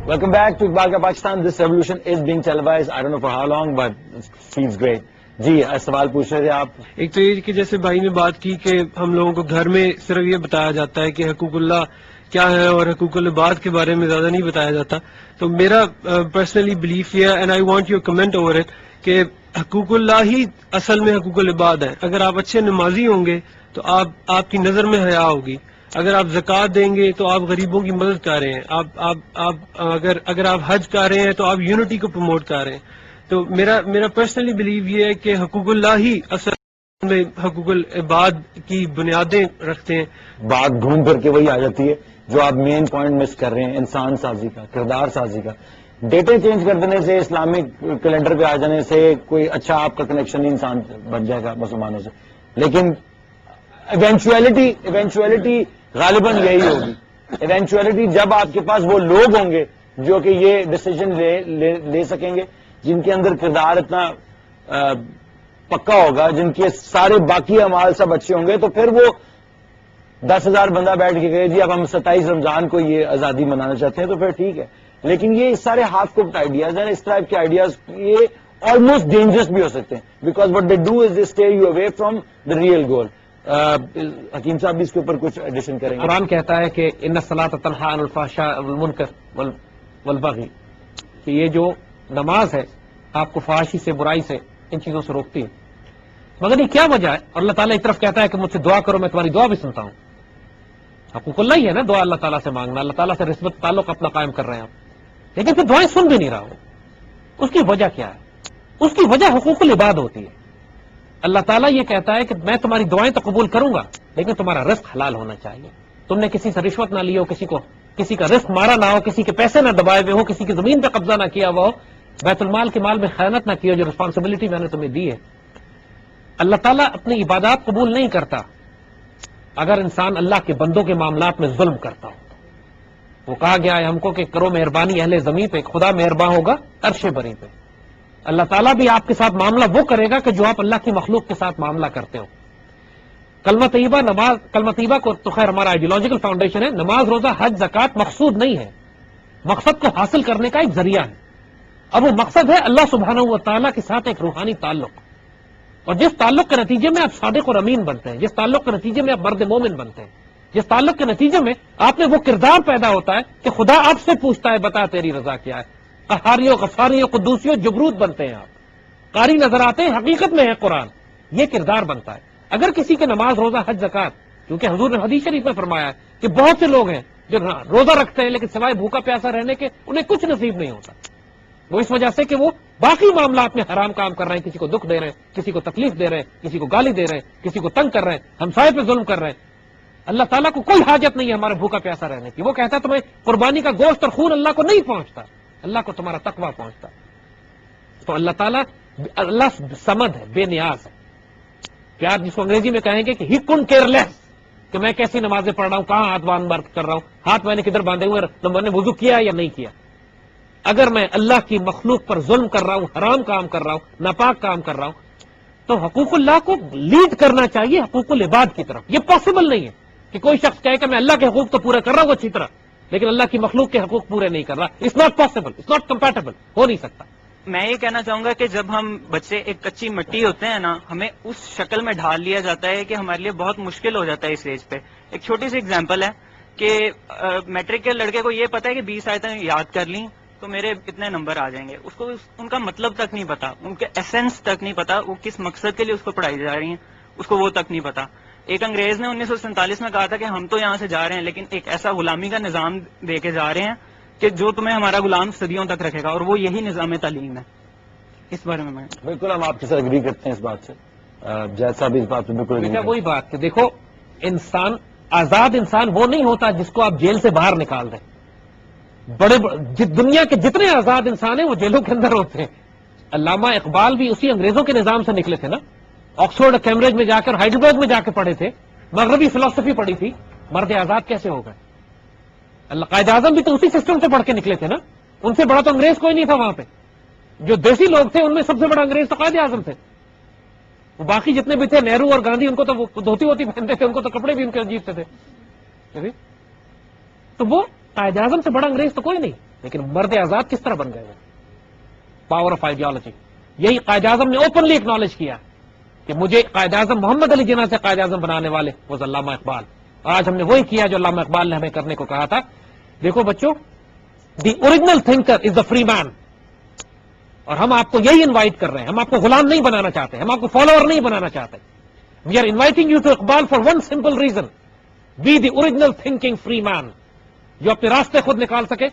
Welcome back to Iqbal Ka Pakistan. This revolution is being televised. I don't know for how long, but it feels great. جی سوال پوچھ رہے تھے آپ. ایک تو یہ کہ جیسے بھائی نے بات کی کہ ہم لوگوں کو گھر میں صرف یہ بتایا جاتا ہے کہ حقوق اللہ کیا ہے اور حقوق العباد کے بارے میں زیادہ نہیں بتایا جاتا. تو میرا پرسنلی بلیف یہ ہے and I want your comment over it کہ حقوق اللہ ہی اصل میں حقوق العباد ہے. اگر آپ اچھے نمازی ہوں گے تو آپ کی نظر میں حیا ہوگی. اگر آپ زکوٰۃ دیں گے تو آپ غریبوں کی مدد کر رہے ہیں. اگر آپ حج کر رہے ہیں تو آپ یونٹی کو پروموٹ کر رہے ہیں. تو میرا پرسنلی بلیو یہ ہے کہ حقوق اللہ ہی اصل میں حقوق العباد کی بنیادیں رکھتے ہیں. بات گھوم پھر کے وہی آ جاتی ہے جو آپ مین پوائنٹ مس کر رہے ہیں, انسان سازی کا, کردار سازی کا. ڈیٹے چینج کر دینے سے, اسلامک کیلنڈر پہ آ جانے سے کوئی اچھا آپ کا کنیکشن نہیں انسان بن جائے گا مسلمانوں سے, لیکن ایونچویلٹی غالباً یہی ہوگی. ایونچویلٹی جب آپ کے پاس وہ لوگ ہوں گے جو کہ یہ ڈیسیجن لے سکیں گے, جن کے اندر کردار اتنا پکا ہوگا, جن کے سارے باقی اعمال سب اچھے ہوں گے, تو پھر وہ 10,000 بندہ بیٹھ کے کہے جی اب ہم 27 رمضان کو یہ آزادی منانا چاہتے ہیں تو پھر ٹھیک ہے. لیکن یہ سارے ہاف کوکڈ آئیڈیاز ہیں, اس ٹائپ کے آئیڈیاز یہ آلموسٹ ڈینجرس بھی ہو سکتے ہیں, because what they do is they stay you away from the real goal. حکیم صاحب بھی اس کے اوپر کچھ ایڈیشن کریں گے. قرآن کہتا ہے کہ ان الصلاۃ تنہی عن الفحشاء والمنکر والبغی, کہ یہ جو نماز ہے آپ کو فحاشی سے, برائی سے, ان چیزوں سے روکتی ہے. مگر یہ کیا وجہ ہے؟ اور اللہ تعالیٰ ایک طرف کہتا ہے کہ مجھ سے دعا کرو, میں تمہاری دعا بھی سنتا ہوں. حقوق اللہ ہی ہے نا دعا اللہ تعالیٰ سے مانگنا, اللہ تعالیٰ سے رسبت تعلق اپنا قائم کر رہے ہیں آپ, لیکن پھر دعائیں سن بھی نہیں رہا ہو. اس کی وجہ کیا ہے؟ اس کی وجہ حقوق العباد ہوتی ہے. اللہ تعالیٰ یہ کہتا ہے کہ میں تمہاری دعائیں تو قبول کروں گا, لیکن تمہارا رزق حلال ہونا چاہیے. تم نے کسی سے رشوت نہ لی ہو, کسی کا رزق مارا نہ ہو, کسی کے پیسے نہ دبائے ہوئے ہو, کسی کی زمین پہ قبضہ نہ کیا ہوا ہو, بیت المال کے مال میں خیانت نہ کی ہو, جو رسپانسبلٹی میں نے تمہیں دی ہے. اللہ تعالیٰ اپنی عبادات قبول نہیں کرتا اگر انسان اللہ کے بندوں کے معاملات میں ظلم کرتا ہو. وہ کہا گیا ہے ہم کو کہ کرو مہربانی اہل زمین پہ, خدا مہربان ہوگا عرش بری پہ. اللہ تعالیٰ بھی آپ کے ساتھ معاملہ وہ کرے گا کہ جو آپ اللہ کی مخلوق کے ساتھ معاملہ کرتے ہو. کلمہ طیبہ, نماز, کلمہ طیبہ کو تو خیر ہمارا آئیڈیولوجیکل فاؤنڈیشن ہے. نماز, روزہ, حج, زکوٰۃ مقصود نہیں ہے, مقصد کو حاصل کرنے کا ایک ذریعہ ہے. اب وہ مقصد ہے اللہ سبحانہ و تعالیٰ کے ساتھ ایک روحانی تعلق, اور جس تعلق کے نتیجے میں آپ صادق اور امین بنتے ہیں, جس تعلق کے نتیجے میں آپ مرد مومن بنتے ہیں, جس تعلق کے نتیجے میں آپ میں وہ کردار پیدا ہوتا ہے کہ خدا آپ سے پوچھتا ہے بتا تیری رضا کیا ہے. قہاریوں, غفاریوں, قدوسیوں, جبروت بنتے ہیں آپ, قاری نظر آتے ہیں, حقیقت میں ہے قرآن. یہ کردار بنتا ہے. اگر کسی کے نماز, روزہ, حج, زکوٰۃ, کیونکہ حضور نے حدیث شریف میں فرمایا ہے کہ بہت سے لوگ ہیں جو روزہ رکھتے ہیں لیکن سوائے بھوکا پیاسا رہنے کے انہیں کچھ نصیب نہیں ہوتا. وہ اس وجہ سے کہ وہ باقی معاملات میں حرام کام کر رہے ہیں, کسی کو دکھ دے رہے ہیں, کسی کو تکلیف دے رہے ہیں, کسی کو گالی دے رہے ہیں, کسی کو تنگ کر رہے ہیں, ہمسائے پہ ظلم کر رہے ہیں. اللہ تعالیٰ کو کوئی حاجت نہیں ہے ہمارے بھوکا پیاسا رہنے کی. وہ کہتا ہے تمہیں قربانی کا گوشت اور خون اللہ کو نہیں پہنچتا, اللہ کو تمہارا تقویٰ پہنچتا. تو اللہ تعالیٰ, اللہ سمد ہے, بے نیاز ہے. پیار جس کو انگریزی میں کہیں گے کہ ہی کن کیئر لیس, کہ میں کیسی نمازیں پڑھ رہا ہوں, کہاں ہاتھ باندھ کر رہا ہوں, ہاتھ میں نے کدھر باندھے ہوئے, میں نے وضو کیا یا نہیں کیا. اگر میں اللہ کی مخلوق پر ظلم کر رہا ہوں, حرام کام کر رہا ہوں, ناپاک کام کر رہا ہوں, تو حقوق اللہ کو لیڈ کرنا چاہیے حقوق العباد کی طرف. یہ پاسبل نہیں ہے کہ کوئی شخص کہے کہ میں اللہ کے حقوق تو پورے کر رہا ہوں اچھی طرح, لیکن اللہ کی مخلوق کے حقوق پورے نہیں کر رہا. It's not possible, it's not compatible, ہو نہیں سکتا. میں یہ کہنا چاہوں گا کہ جب ہم بچے ایک کچی مٹی ہوتے ہیں نا, ہمیں اس شکل میں ڈھال لیا جاتا ہے کہ ہمارے لیے بہت مشکل ہو جاتا ہے اس ایج پہ. ایک چھوٹی سی اگزامپل ہے کہ میٹرک کے لڑکے کو یہ پتا ہے کہ 20 آیتیں یاد کر لیں تو میرے اتنے نمبر آ جائیں گے. اس کو ان کا مطلب تک نہیں پتا, ان کے ایسنس تک نہیں پتا, وہ کس مقصد کے لیے اس کو پڑھائی جا رہی ہیں اس کو وہ تک نہیں پتا. ایک انگریز نے 1947 میں کہا تھا کہ ہم تو یہاں سے جا رہے ہیں لیکن ایک ایسا غلامی کا نظام دے کے جا رہے ہیں کہ جو تمہیں ہمارا غلام صدیوں تک رکھے گا, اور وہ یہی نظام تعلیم ہے. اس بارے میں بالکل ہم آپ کے ساتھ اگری کرتے ہیں اس بات سے. جیسا صاحب اس بات پہ بالکل وہی بات کہ دیکھو, انسان, آزاد انسان وہ نہیں ہوتا جس کو آپ جیل سے باہر نکال دیں. دنیا کے جتنے آزاد انسان ہیں وہ جیلوں کے اندر ہوتے ہیں. علامہ اقبال بھی اسی انگریزوں کے نظام سے نکلے تھے نا, آکسفورڈ, کیمبرج میں جا کر, ہائیڈلبرگ میں جا کے پڑھے تھے, مغربی فلسفی پڑھی تھی. مرد آزاد کیسے ہو گئے؟ اللہ قائد اعظم بھی تو اسی سسٹم سے پڑھ کے نکلے تھے نا. ان سے بڑا تو انگریز کوئی نہیں تھا وہاں پہ. جو دیسی لوگ تھے ان میں سب سے بڑا انگریز تو قائد اعظم تھے. وہ باقی جتنے بھی تھے, نہرو اور گاندھی, ان کو تو وہ دھوتی ہوتی پہنتے تھے, ان کو تو کپڑے بھی ان کے عجیب سے تھے. تو وہ قائد اعظم سے بڑا انگریز تو کوئی نہیں. لیکن مرد آزاد کس طرح بن گئے وہ؟ Power of ideology. یہی قائد اعظم نے اوپنلی اکنالج کیا کہ مجھے قائد اعظم محمد علی جناح سے قائد اعظم بنانے والے وہ علامہ اقبال. آج ہم نے وہی کیا جو علامہ اقبال نے ہمیں کرنے کو کہا تھا. دیکھو بچوں، the original thinker is the free man. اور ہم آپ کو یہی انوائٹ کر رہے ہیں. ہم آپ کو غلام نہیں بنانا چاہتے، ہم آپ کو فالوور نہیں بنانا چاہتے. We are inviting you to Iqbal for one simple reason: be the original thinking free man, جو اپنے راستے خود نکال سکے،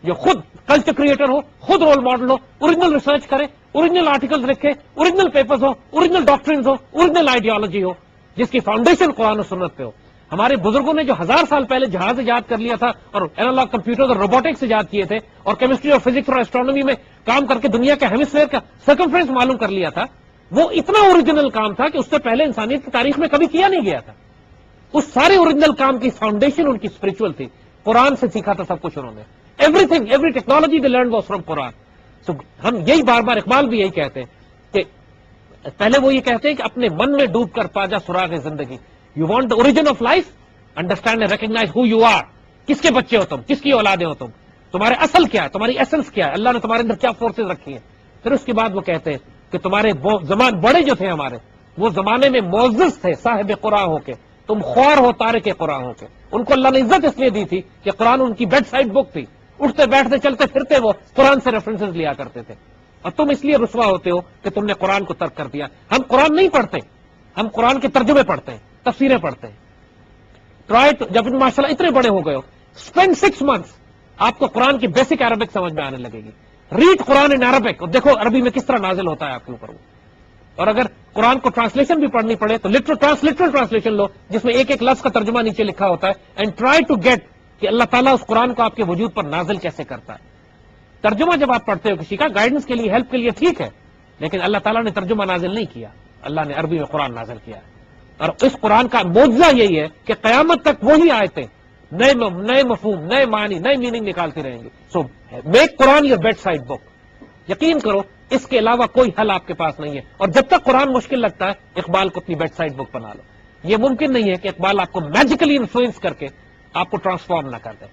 جو خود کلچر کریٹر ہو، خود رول ماڈل ہو، اوریجنل ریسرچ کرے، اوریجنل آرٹیکلز لکھے، اوریجنل پیپرز ہو، اوریجنل ڈاکٹرنز ہو، اوریجنل آئیڈیالوجی ہو، جس کی فاؤنڈیشن قرآن و سنت پہ ہو. ہمارے بزرگوں نے جو 1000 سال پہلے جہاز ایجاد کر لیا تھا اور اینالاگ کمپیوٹر اور روبوٹکس ایجاد کیے تھے اور کیمسٹری اور فزکس اور ایسٹرونومی میں کام کر کے دنیا کے ہیمسفیئر کا سرکمفرنس معلوم کر لیا تھا، وہ اتنا اوریجنل کام تھا کہ اس سے پہلے انسانیت کی تاریخ میں کبھی کیا نہیں گیا تھا. اس سارے اوریجنل کام کی فاؤنڈیشن ان کی اسپرچل تھی. قرآن سے سیکھا تھا سب کچھ انہوں نے. Everything, every technology they learn was from Quran. So ہم یہی بار بار، اقبال بھی یہی کہتے ہیں کہ پہلے وہ یہ کہتے ہیں کہ اپنے من میں ڈوب کر پا جا سراغ زندگی. You want the origin of life, understand and recognise who you are. کس کے بچے ہو تم، کس کی اولادیں ہو تم، تمہارے اصل کیا ہے، تمہاری ایسنس کیا ہے، اللہ نے تمہارے اندر کیا فورسز رکھی ہیں. پھر اس کے بعد وہ کہتے ہیں کہ تمہارے زمان بڑے جو تھے ہمارے، وہ زمانے میں معزز تھے صاحب قرآن ہو کے، تم خوار ہو تارک قرآن ہو کے. ان کو اللہ نے عزت اس لیے دی تھی کہ قرآن ان کی بیڈ سائڈ بک تھی. اٹھتے بیٹھتے چلتے پھرتے وہ قرآن سے ریفرنسز لیا کرتے تھے. اور تم اس لیے رسوا ہوتے ہو کہ تم نے قرآن کو ترک کر دیا. ہم قرآن نہیں پڑھتے، ہم قرآن کے ترجمے پڑھتے ہیں، تفسیریں پڑھتے ہیں. ٹرائی ٹو، جب ماشاء اللہ اتنے بڑے ہو گئے ہو، اسپینڈ 6 months، آپ کو قرآن کی بیسک عربک سمجھ میں آنے لگے گی. ریڈ قرآن ان عربک، اور دیکھو عربی میں کس طرح نازل ہوتا ہے آپ کے اوپر وہ. اور اگر قرآن کو ٹرانسلیشن بھی پڑھنی پڑے تو لٹرل ٹرانسلیشن لو، جس میں ایک ایک لفظ کا ترجمہ نیچے لکھا ہوتا ہے. اینڈ ٹرائی ٹو گیٹ کہ اللہ تعالیٰ اس قرآن کو آپ کے وجود پر نازل کیسے کرتا ہے. ترجمہ جب آپ پڑھتے ہو کسی کا گائیڈنس کے لیے، ہیلپ کے لیے، ٹھیک ہے، لیکن اللہ تعالیٰ نے ترجمہ نازل نہیں کیا، اللہ نے عربی میں قرآن نازل کیا ہے. اور اس قرآن کا معجزہ یہی ہے کہ قیامت تک وہی آیتیں نئے مفہوم، نئے معنی، نئے میننگ نکالتی رہیں گی. So make Quran your bedside book. یقین کرو اس کے علاوہ کوئی حل آپ کے پاس نہیں ہے. اور جب تک قرآن مشکل لگتا ہے، اقبال کو اپنی بیڈ سائڈ بک بنا لو. یہ ممکن نہیں ہے کہ اقبال آپ کو میجیکلی انفلوئنس کر کے آپ کو ٹرانسفارم نہ کر دے.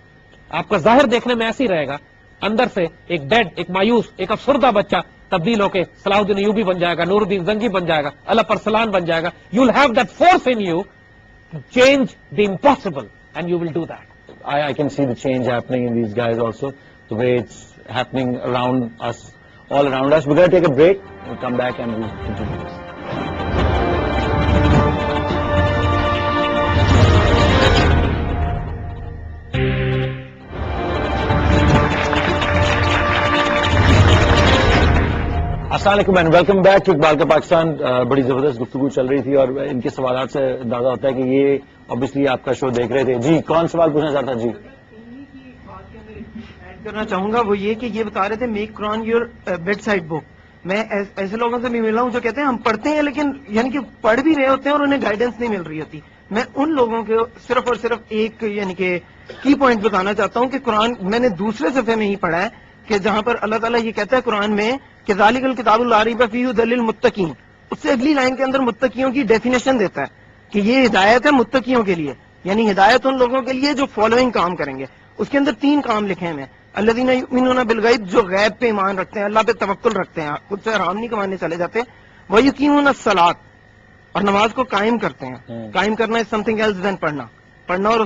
آپ کا ظاہر دیکھنے میں ایسے ہی رہے گا، اندر سے ایک ڈیڈ، ایک مایوس، ایک افسردہ بچہ تبدیل ہو کے صلاح الدین ایوبی بن جائے گا، نور الدین زنگی بن جائے گا، اللہ پرسلان بن جائے گا. You will have that force in you to change the impossible and you will do that. I can see the change happening in these guys also, the way it's happening around us, all around us. We're going to take a break. We'll come back and we'll continue this. السلام علیکم and welcome back to Iqbal کا پاکستان. بڑی زبردست گفتگو چل رہی تھی اور ان کے سوالات سے اندازہ ہوتا ہے کہ یہ obviously آپ کا شو دیکھ رہے تھے. جی کون سوال پوچھنا چاہتا جی؟ ایڈ کرنا چاہوں گا وہ یہ کہ یہ بتا رہے تھے make Quran your bedside book. میں ایسے لوگوں سے بھی ملا ہوں جو کہتے ہیں ہم پڑھتے ہیں لیکن یعنی کہ پڑھ بھی رہے ہوتے ہیں اور انہیں گائیڈنس نہیں مل رہی ہوتی. میں ان لوگوں کو صرف اور صرف ایک یعنی کہ کی پوائنٹ بتانا چاہتا ہوں کہ قرآن میں نے دوسرے صفحے میں ہی پڑھا ہے کہ جہاں پر اللہ تعالیٰ یہ کہتا ہے قرآن میں کہ ذالک الکتاب لا ریب فیہ ھدی للمتقین. اس سے اگلی لائن کے اندر متقیوں کی ڈیفینیشن دیتا ہے کہ یہ ہدایت ہے متقیوں کے لیے، یعنی ہدایت ان لوگوں کے لیے جو فالوئنگ کام کریں گے. اس کے اندر 3 کام لکھے ہیں الذین یؤمنون بالغیب، جو غیب پہ ایمان رکھتے ہیں، اللہ پہ توکل رکھتے ہیں، خود سے حرام نہیں کمانے چلے جاتے. ویقیمون الصلاۃ، اور نماز کو قائم کرتے ہیں. قائم کرنا از سم تھنگ ایلس دین پڑھنا اور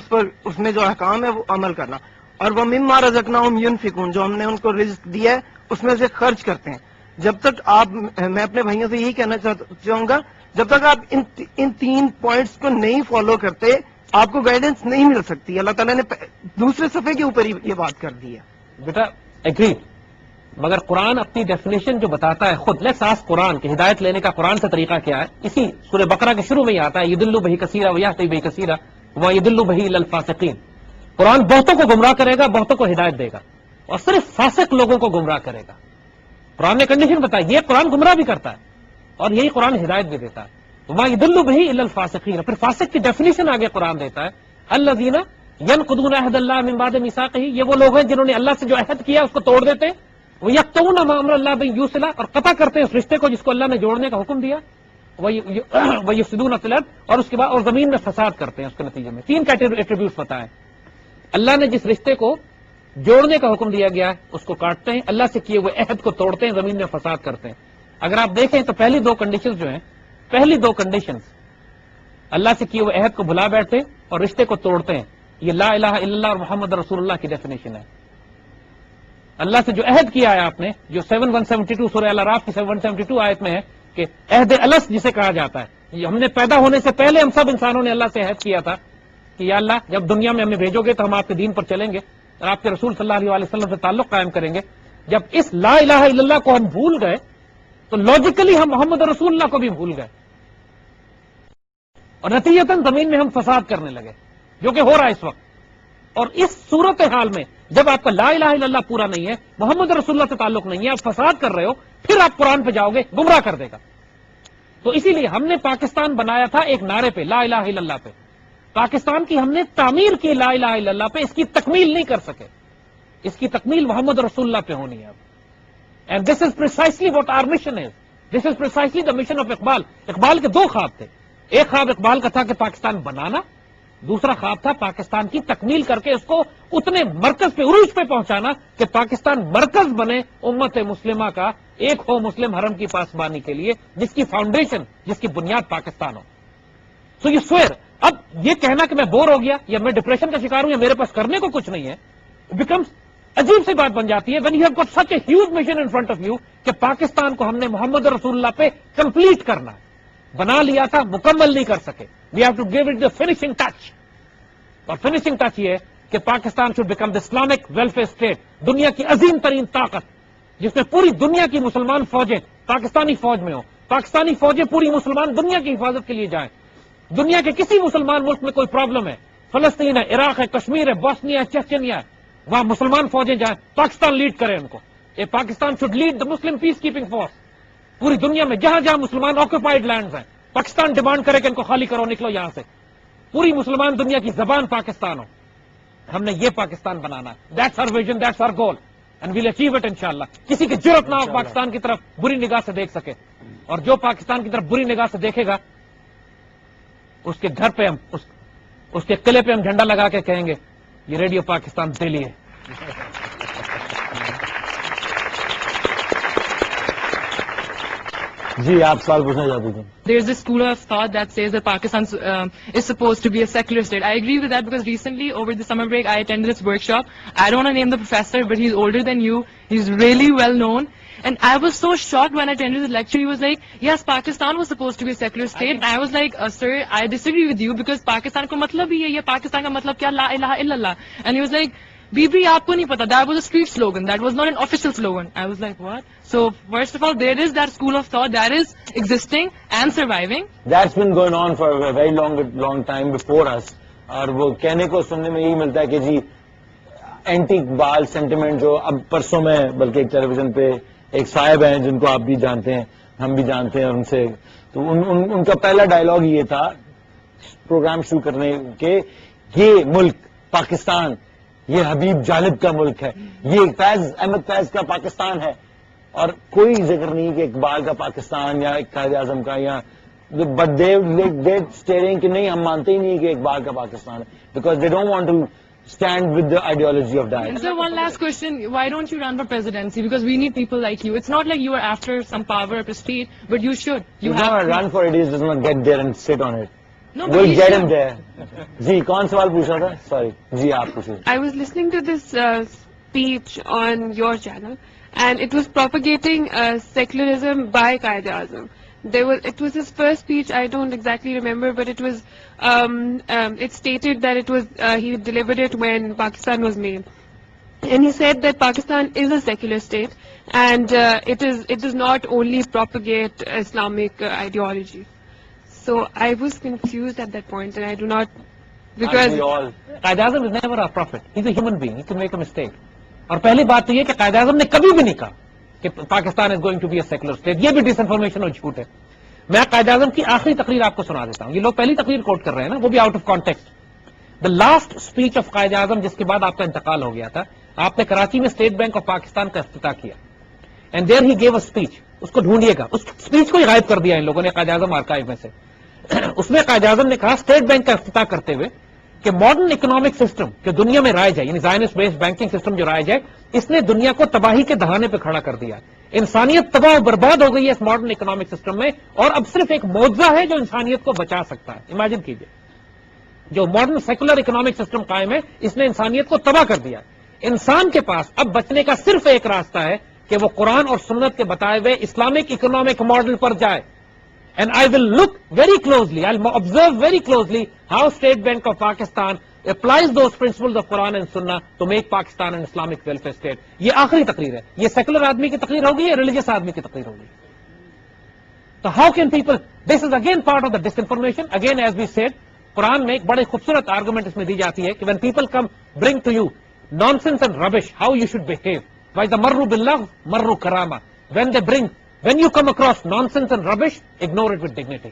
اس میں جو احکام ہے وہ عمل کرنا. اور وہ مما رزقناہم ینفقون، جو ہم نے ان کو رزق دیا ہے اس میں سے خرچ کرتے ہیں. جب تک آپ، میں اپنے بھائیوں سے یہی کہنا چاہوں گا، جب تک آپ ان 3 پوائنٹس کو نہیں فالو کرتے آپ کو گائیڈنس نہیں مل سکتی. اللہ تعالیٰ نے دوسرے صفحے کے اوپر ہی یہ بات کر دی ہے. بیٹا ایگری، مگر قرآن اپنی ڈیفینیشن جو بتاتا ہے خود، لیٹس آسک قرآن کہ ہدایت لینے کا قرآن سے طریقہ کیا ہے. اسی سورہ بقرہ کے شروع میں ہی آتا ہے یضل بہ کثیرا ویہدی بہ کثیرا ویضل بہ الی الفاسقین. قرآن بہتوں کو گمراہ کرے گا، بہتوں کو ہدایت دے گا، اور صرف فاسق لوگوں کو گمراہ کرے گا. قرآن نے کنڈیشن بتائی، یہ قرآن گمراہ بھی کرتا ہے اور یہی قرآن ہدایت بھی دیتا ہے. وما یضل بہ الی الفاسقین. پھر فاسق کی ڈیفینیشن آگے قرآن دیتا ہے، الذین ینقضون عہد اللہ من بعد میثاقہ. یہ وہ لوگ ہیں جنہوں نے اللہ سے جو عہد کیا اس کو توڑ دیتے ہیں. ویقطعون ما امر اللہ بہ یوصل، اور قطع کرتے ہیں اس رشتے کو جس کو اللہ نے جوڑنے کا حکم دیا. ویفسدون فی الارض، اور اس کے بعد اور زمین میں فساد کرتے ہیں. اس کے نتیجے میں 3 ایٹریبیوٹس بتائے. اللہ نے جس رشتے کو جوڑنے کا حکم دیا گیا ہے اس کو کاٹتے ہیں, اللہ سے کیے ہوئے عہد کو توڑتے ہیں, زمین میں فساد کرتے ہیں. اگر آپ دیکھیں تو پہلی دو کنڈیشنز جو ہیں, پہلی دو کنڈیشنز اللہ سے کیے ہوئے عہد کو بھلا بیٹھتے ہیں اور رشتے کو توڑتے ہیں. یہ لا الہ الا اللہ اور محمد رسول اللہ کی ڈیفینیشن ہے. اللہ سے جو عہد کیا ہے آپ نے, جو 172 سورہ الاعراف کی 772 آیت میں ہے کہ عہد الست جسے کہا جاتا ہے, یہ ہم نے پیدا ہونے سے پہلے ہم سب انسانوں نے اللہ سے عہد کیا تھا کہ یا اللہ جب دنیا میں ہمیں بھیجو گے تو ہم آپ کے دین پر چلیں گے اور آپ کے رسول صلی اللہ علیہ وسلم سے تعلق قائم کریں گے. جب اس لا الہ الا اللہ کو ہم بھول گئے تو لاجیکلی ہم محمد رسول اللہ کو بھی بھول گئے اور نتیجتاً زمین میں ہم فساد کرنے لگے, جو کہ ہو رہا ہے اس وقت. اور اس صورت حال میں جب آپ کا لا الہ الا اللہ پورا نہیں ہے, محمد رسول اللہ سے تعلق نہیں ہے, آپ فساد کر رہے ہو, پھر آپ قرآن پہ جاؤ گے, گمراہ کر دے گا. تو اسی لیے ہم نے پاکستان بنایا تھا ایک نعرے پہ, لا الہ الا اللہ پہ. پاکستان کی ہم نے تعمیر کی لا الہ الا اللہ پہ, اس کی تکمیل نہیں کر سکے. اس کی تکمیل محمد رسول اللہ پہ ہونی ہے اب. And this is precisely what our mission is. This is precisely the mission of Iqbal. Iqbal کے دو خواب تھے. ایک خواب اقبال کا تھا کہ پاکستان بنانا, دوسرا خواب تھا پاکستان کی تکمیل کر کے اس کو اتنے مرکز پہ, عروج پہ پہنچانا کہ پاکستان مرکز بنے امت مسلمہ کا, ایک ہو مسلم حرم کی پاسبانی کے لیے, جس کی فاؤنڈیشن, جس کی بنیاد پاکستان ہو. سو یہ سویر. اب یہ کہنا کہ میں بور ہو گیا یا میں ڈپریشن کا شکار ہوں یا میرے پاس کرنے کو کچھ نہیں ہے, بیکمس عجیب سی بات بن جاتی ہے when you have got such a huge mission in front of you کہ پاکستان کو ہم نے محمد رسول اللہ پہ کمپلیٹ کرنا ہے. بنا لیا تھا, مکمل نہیں کر سکے. We have to give it the finishing touch. اور فنیشنگ ٹچ یہ ہے کہ Pakistan should become the Islamic welfare state, دنیا کی عظیم ترین طاقت, جس میں پوری دنیا کی مسلمان فوجیں پاکستانی فوج میں ہوں. پاکستانی فوجیں پوری مسلمان دنیا کی حفاظت کے لیے جائیں. دنیا کے کسی مسلمان ملک میں کوئی پرابلم ہے, فلسطین ہے, عراق ہے, کشمیر ہے, بوسنیا ہے, چچنیا ہے, وہاں مسلمان فوجیں جائیں, پاکستان لیڈ کرے ان کو. یہ Pakistan should lead the Muslim piece keeping force. پوری دنیا میں جہاں جہاں مسلمان آکوپائڈ لینڈز ہیں, پاکستان ڈیمانڈ کرے کہ ان کو خالی کرو, نکلو یہاں سے. پوری مسلمان دنیا کی زبان پاکستان ہو. ہم نے یہ پاکستان بنانا ہے. That's our vision, that's our goal, and we'll achieve it انشاءاللہ. کسی کی جرأت نہ ہو پاکستان کی طرف بری نگاہ سے دیکھ سکے, اور جو پاکستان کی طرف بری نگاہ سے دیکھے گا اس کے گھر پہ ہم, اس کے قلعے پہ ہم جھنڈا لگا کے کہیں گے یہ ریڈیو پاکستان دلی ہے. جی آپ سوال پوچھنا چاہتے تھے. There's this school of thought that says that Pakistan is supposed to be a secular state. I agree with that because recently over the summer break I attended this workshop. I don't want to name the professor, but he's older than you. He's really well known. And I was so shocked when I attended the lecture. He was like, yes, Pakistan was supposed to be a secular state. And I was like, sir, I disagree with you because Pakistan ko matlab hi hai, ye Pakistan ka matlab kya, la ilaha illallah. And he was like, Bibi, aapko nahi pata, that was a street slogan, that was not an official slogan. I was like, what? So first of all, there is that school of thought that is existing and surviving. That's been going on for a very long time before us. اور وہ کہنے کو سننے میں یہی ملتا ہے کہ جی اینٹی اقبال سینٹیمنٹ, جو اب پرسوں میں بلکہ ایک ٹیلی ویژن پہ ایک صاحب ہیں جن کو آپ بھی جانتے ہیں, ہم بھی جانتے ہیں ان سے, تو ان کا پہلا ڈائلاگ یہ تھا پروگرام شروع کرنے کے, یہ ملک پاکستان یہ حبیب جالب کا ملک ہے, یہ فیض احمد فیض کا پاکستان ہے, اور کوئی ذکر نہیں کہ اقبال کا پاکستان یا قائد اعظم کا, یا بٹ دے اسٹیئرنگ کہ نہیں ہم مانتے ہی نہیں کہ اقبال کا پاکستان ہے, because they don't want to stand with the ideology of that. And so one last question, why don't you run for presidency? Because we need people like you. It's not like you are after some power or prestige, but you should. You have to run for it, he does not get there and sit on it. No, but we'll get him there. جی کون سوال پوچھ رہا تھا, sorry جی آپ پوچھیں. I was listening to this speech on your channel, and it was propagating secularism by Qaid-e-Azam. It was his first speech. I don't exactly remember, but it was it stated that it was he delivered it when Pakistan was made, and he said that Pakistan is a secular state, and it does not only propagate Islamic ideology. So I was confused at that point, and I do not, because Quaid Azam is never a prophet. He's a human being. He can make a mistake. اور پہلی بات تو یہ کہ قائد اعظم نے کبھی بھی نہیں کہا کہ Pakistan is going to be a secular state. یہ بھی ڈس انفارمیشن اور جھوٹ ہے. میں قائد اعظم کی آخری تقریر آپ کو سنا دیتا ہوں. یہ لوگ پہلی تقریر کوٹ کر رہے ہیں نا, وہ بھی out of context. The last speech of Quaid Azam, جس کے بعد آپ کا انتقال ہو گیا تھا, آپ نے کراچی میں اسٹیٹ بینک آف پاکستان کا افتتاح کیا, and there he gave a speech. اس کو ڈھونڈیے گا, اس اسپیچ کو ہی غائب کر دیا ان لوگوں نے قائد اعظم آرکائیو میں سے. اس میں قائد اعظم نے کہا اسٹیٹ بینک کا افتتاح کرتے ہوئے کہ ماڈرن اکنامک سسٹم جو دنیا میں رائج ہے، یعنی زائنسٹ بیسڈ بینکنگ سسٹم جو رائج ہے، اس نے دنیا کو تباہی کے دہانے پہ کھڑا کر دیا. انسانیت تباہ و برباد ہو گئی ہے اس ماڈرن اکنامک سسٹم میں، اور اب صرف ایک معجزہ ہے جو انسانیت کو بچا سکتا ہے. امیجن کیجئے، جو ماڈرن سیکولر اکنامک سسٹم قائم ہے اس نے انسانیت کو تباہ کر دیا. انسان کے پاس اب بچنے کا صرف ایک راستہ ہے کہ وہ قرآن اور سنت کے بتائے ہوئے اسلامک اکنامک ماڈل پر جائے. And I will look very closely, I'll observe very closely how State Bank of Pakistan applies those principles of Quran and Sunnah to make Pakistan an Islamic welfare state. یہ آخری تقریر ہے. یہ secular آدمی کی تقریر ہوگی یا ریلیجیس آدمی کی تقریر ہوگی؟ تو how can people, this is again part of the disinformation. Again, as we said, قرآن میں ایک بڑے خوبصورت آرگومنٹ اس میں دی جاتی ہے کہ when people come bring to you nonsense and rubbish, how you should behave. وَإِذَا مَرُّوا بِاللَّغْوِ مَرُّوا كَرَامًا. When you come across nonsense and rubbish, ignore it with dignity.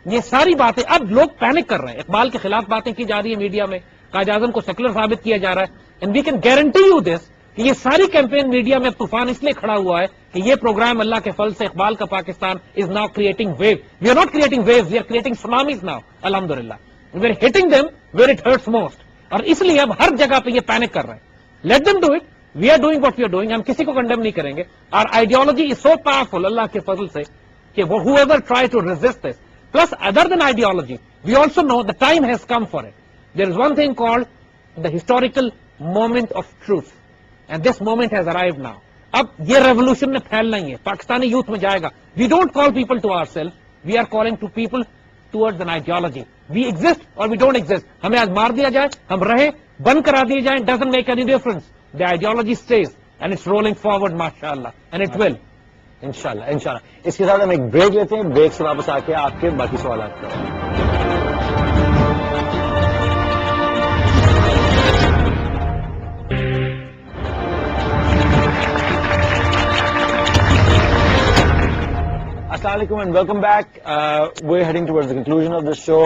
یہ ساری باتیں اب لوگ پینک کر رہے ہیں. اقبال کے خلاف باتیں کی جا رہی ہیں میڈیا میں، قائد اعظم کو سیکولر ثابت کیا جا رہا ہے. And we can guarantee you this کہ یہ ساری کیمپین میڈیا میں طوفان اس لیے کھڑا ہوا ہے کہ یہ پروگرام اللہ کے فضل سے اقبال کا Pakistan is now creating wave. We are not creating waves, we are creating tsunamis now. الحمدللہ we are hitting them where it hurts most. اور اس لیے اب ہر جگہ پہ یہ پینک کر رہے ہیں. Let them do it. We are doing what we are doing. ہم کسی کو کنڈیم نہیں کریں گے. اور آئیڈیالوجی از سو پاورفل اللہ کے فضل سے کہ whoever try to resist this. Plus, other than ideology, we also know the time has come for it. There is one thing called the historical moment of truth. And this moment has arrived now. اب یہ revolution نے پھیلنا ہی ہے، Pakistani youth میں جائے گا. We don't call people to ourselves. We are calling to people towards an ideology. We exist or we don't exist. ہمیں آج مار دیا جائے، ہم رہیں، بند کرا دیے جائیں, doesn't make any difference. The ideology stays and it's rolling forward, mashallah, and it will. انشاءاللہ انشاءاللہ. اس کے ساتھ ہم ایک بریک لیتے ہیں. بریک سے واپس آ کے آپ کے باقی سوالات کریں. السلام علیکم and welcome back. We are heading towards the conclusion of this show.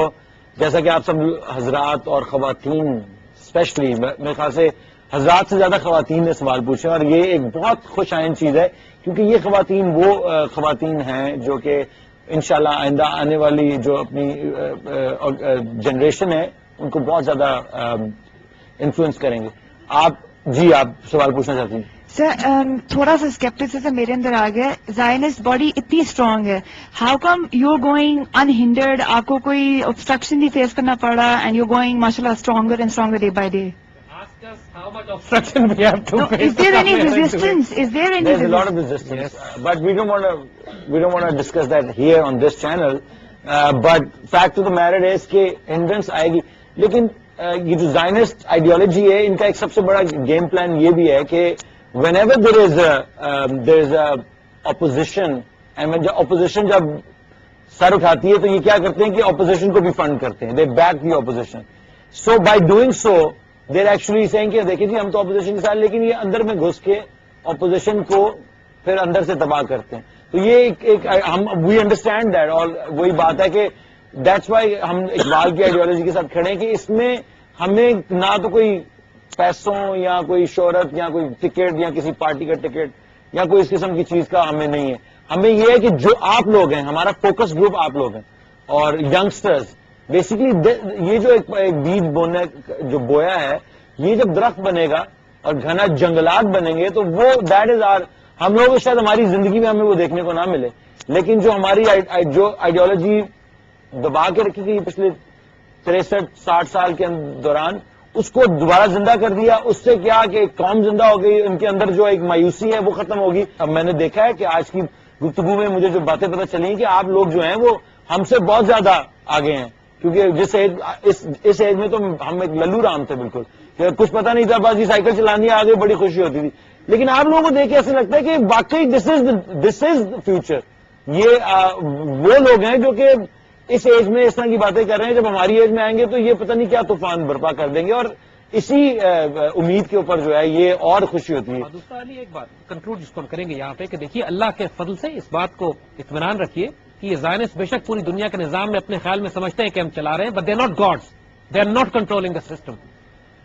جیسا کہ آپ سب حضرات اور خواتین اسپیشلی، میرے خیال سے حضرات سے زیادہ خواتین نے سوال پوچھے، اور یہ ایک بہت خوش آئند چیز ہے کیونکہ یہ خواتین وہ خواتین ہیں جو کہ انشاءاللہ آئندہ آنے والی جو اپنی جنریشن ہے ان کو بہت زیادہ انفلوئنس کریں گے. آپ سوال پوچھنا چاہتی ہیں؟ سر تھوڑا سا اسکیپٹسزم میرے اندر آ گیا. زائنسٹ باڈی اتنی اسٹرانگ ہے، ہاؤ کم یو گوئنگ انہنڈرڈ؟ آپ کو کوئی obstruction نہیں فیس کرنا پڑا اینڈ یو گوئنگ ماشاء اللہ stronger and stronger day by day. How much obstruction we have to face? Is there any resistance? Is there any There's a resistance? lot of resistance, but we don't want to discuss that here on this channel. But fact of the matter is کہ hindrance آئے گی. لیکن یہ جو زائنسٹ ideology ہے ان کا ایک سب سے بڑا گیم پلان یہ بھی ہے کہ whenever there is a opposition, and when opposition جب سر اٹھاتی ہے تو یہ کیا کرتے ہیں کہ opposition کو بھی فنڈ کرتے ہیں. They back the opposition. So by doing so there actually saying کہ دیکھیں جی ہم تو اپوزیشن کے ساتھ، لیکن یہ اندر میں گھس کے اپوزیشن کو پھر اندر سے تباہ کرتے ہیں. تو یہ ایک ہم وی انڈرسٹینڈ دیٹ. اور وہی بات ہے کہ دیٹس وائی ہم اقبال کی آئیڈیالوجی کے ساتھ کھڑے ہیں کہ اس میں ہمیں نہ تو کوئی پیسوں یا کوئی شہرت یا کوئی ٹکٹ یا کسی پارٹی کا ٹکٹ یا کوئی اس قسم کی چیز کا ہمیں نہیں ہے. ہمیں یہ ہے کہ جو آپ لوگ ہیں، ہمارا فوکس گروپ آپ لوگ ہیں اور ینگسٹرز. بیسکلی یہ جو ایک بیج بونے جو بویا ہے، یہ جب درخت بنے گا اور گھنا جنگلات بنیں گے تو وہ دیٹ از آر. ہم لوگ شاید ہماری زندگی میں ہمیں وہ دیکھنے کو نہ ملے، لیکن جو ہماری جو آئیڈیالوجی دبا کے رکھی گئی پچھلے 63-60 سال کے دوران، اس کو دوبارہ زندہ کر دیا. اس سے کیا کہ ایک قوم زندہ ہو گئی، ان کے اندر جو ایک مایوسی ہے وہ ختم ہوگی. اب میں نے دیکھا ہے کہ آج کی گفتگو میں مجھے جو باتیں پتہ چلی کہ آپ لوگ جو ہیں وہ ہم سے بہت زیادہ آگے ہیں. کیونکہ جس اس ایج میں تو ہم ایک للو رام تھے بالکل، کہ کچھ پتہ نہیں تھا، بس یہ سائیکل چلانی آگے بڑی خوشی ہوتی تھی. لیکن آپ لوگوں کو دیکھ کے ایسا لگتا ہے کہ واقعی دس از فیوچر. یہ وہ لوگ ہیں جو کہ اس ایج میں اس طرح کی باتیں کر رہے ہیں. جب ہماری ایج میں آئیں گے تو یہ پتہ نہیں کیا طوفان برپا کر دیں گے، اور اسی امید کے اوپر جو ہے یہ اور خوشی ہوتی ہے. دوستانی ایک بات کنکلوڈ جس کو ہم کریں گے یہاں پہ کہ دیکھیے اللہ کے فضل سے اس بات کو اطمینان رکھیے کہ یہ زائنسٹ بے شک پوری دنیا کے نظام میں اپنے خیال میں سمجھتے ہیں کہ ہم چلا رہے ہیں، but they are not gods, they are not controlling the system.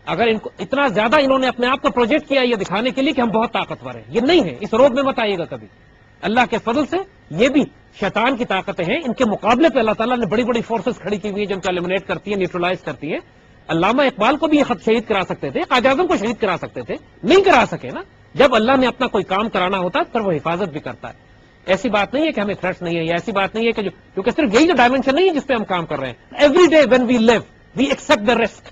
اگر ان کو اتنا زیادہ انہوں نے اپنے آپ کو پروجیکٹ کیا یہ دکھانے کے لیے کہ ہم بہت طاقتور ہیں، یہ نہیں ہے. اس روگ میں مت آئیے گا کبھی. اللہ کے فضل سے یہ بھی شیطان کی طاقتیں ہیں، ان کے مقابلے پہ اللہ تعالیٰ نے بڑی بڑی فورسز کھڑی کی ہوئی ہیں جو ان کو ایلیمنیٹ کرتی ہیں، نیوٹرلائز کرتی ہیں. علامہ اقبال کو بھی یہ خط شہید کرا سکتے تھے, قائد اعظم کو شہید کرا سکتے تھے, نہیں کرا سکے نا. جب اللہ نے اپنا کوئی کام کرانا ہوتا ہے پھر وہ حفاظت بھی کرتا ہے. ایسی بات نہیں ہے کہ ہمیں تھریٹس نہیں ہے, یا ایسی بات نہیں ہے کہ کیونکہ صرف یہی جو ڈائمینشن نہیں ہے جس پہ ہم کام کر رہے ہیں. Every day when we live we accept the risk,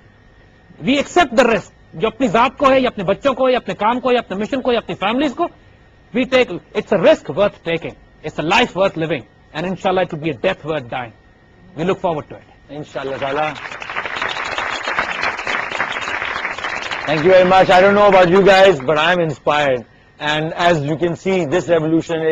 we accept the risk, جو اپنی ذات کو ہے یا اپنے بچوں کو یا اپنے کام کو یا اپنے مشن کو یا اپنی فیملیز کو, we take, it's a risk worth taking, it's a life worth living, and انشاءاللہ it will be a death worth dying. We look forward to it. Inshallah ta'ala. Thank you very much. I don't know about you guys, but I'm inspired. And as you can see, this revolution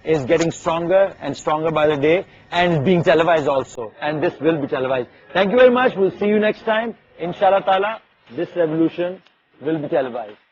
is getting stronger and stronger by the day, and being televised also. And this will be televised. Thank you very much. We'll see you next time. Inshallah ta'ala, this revolution will be televised.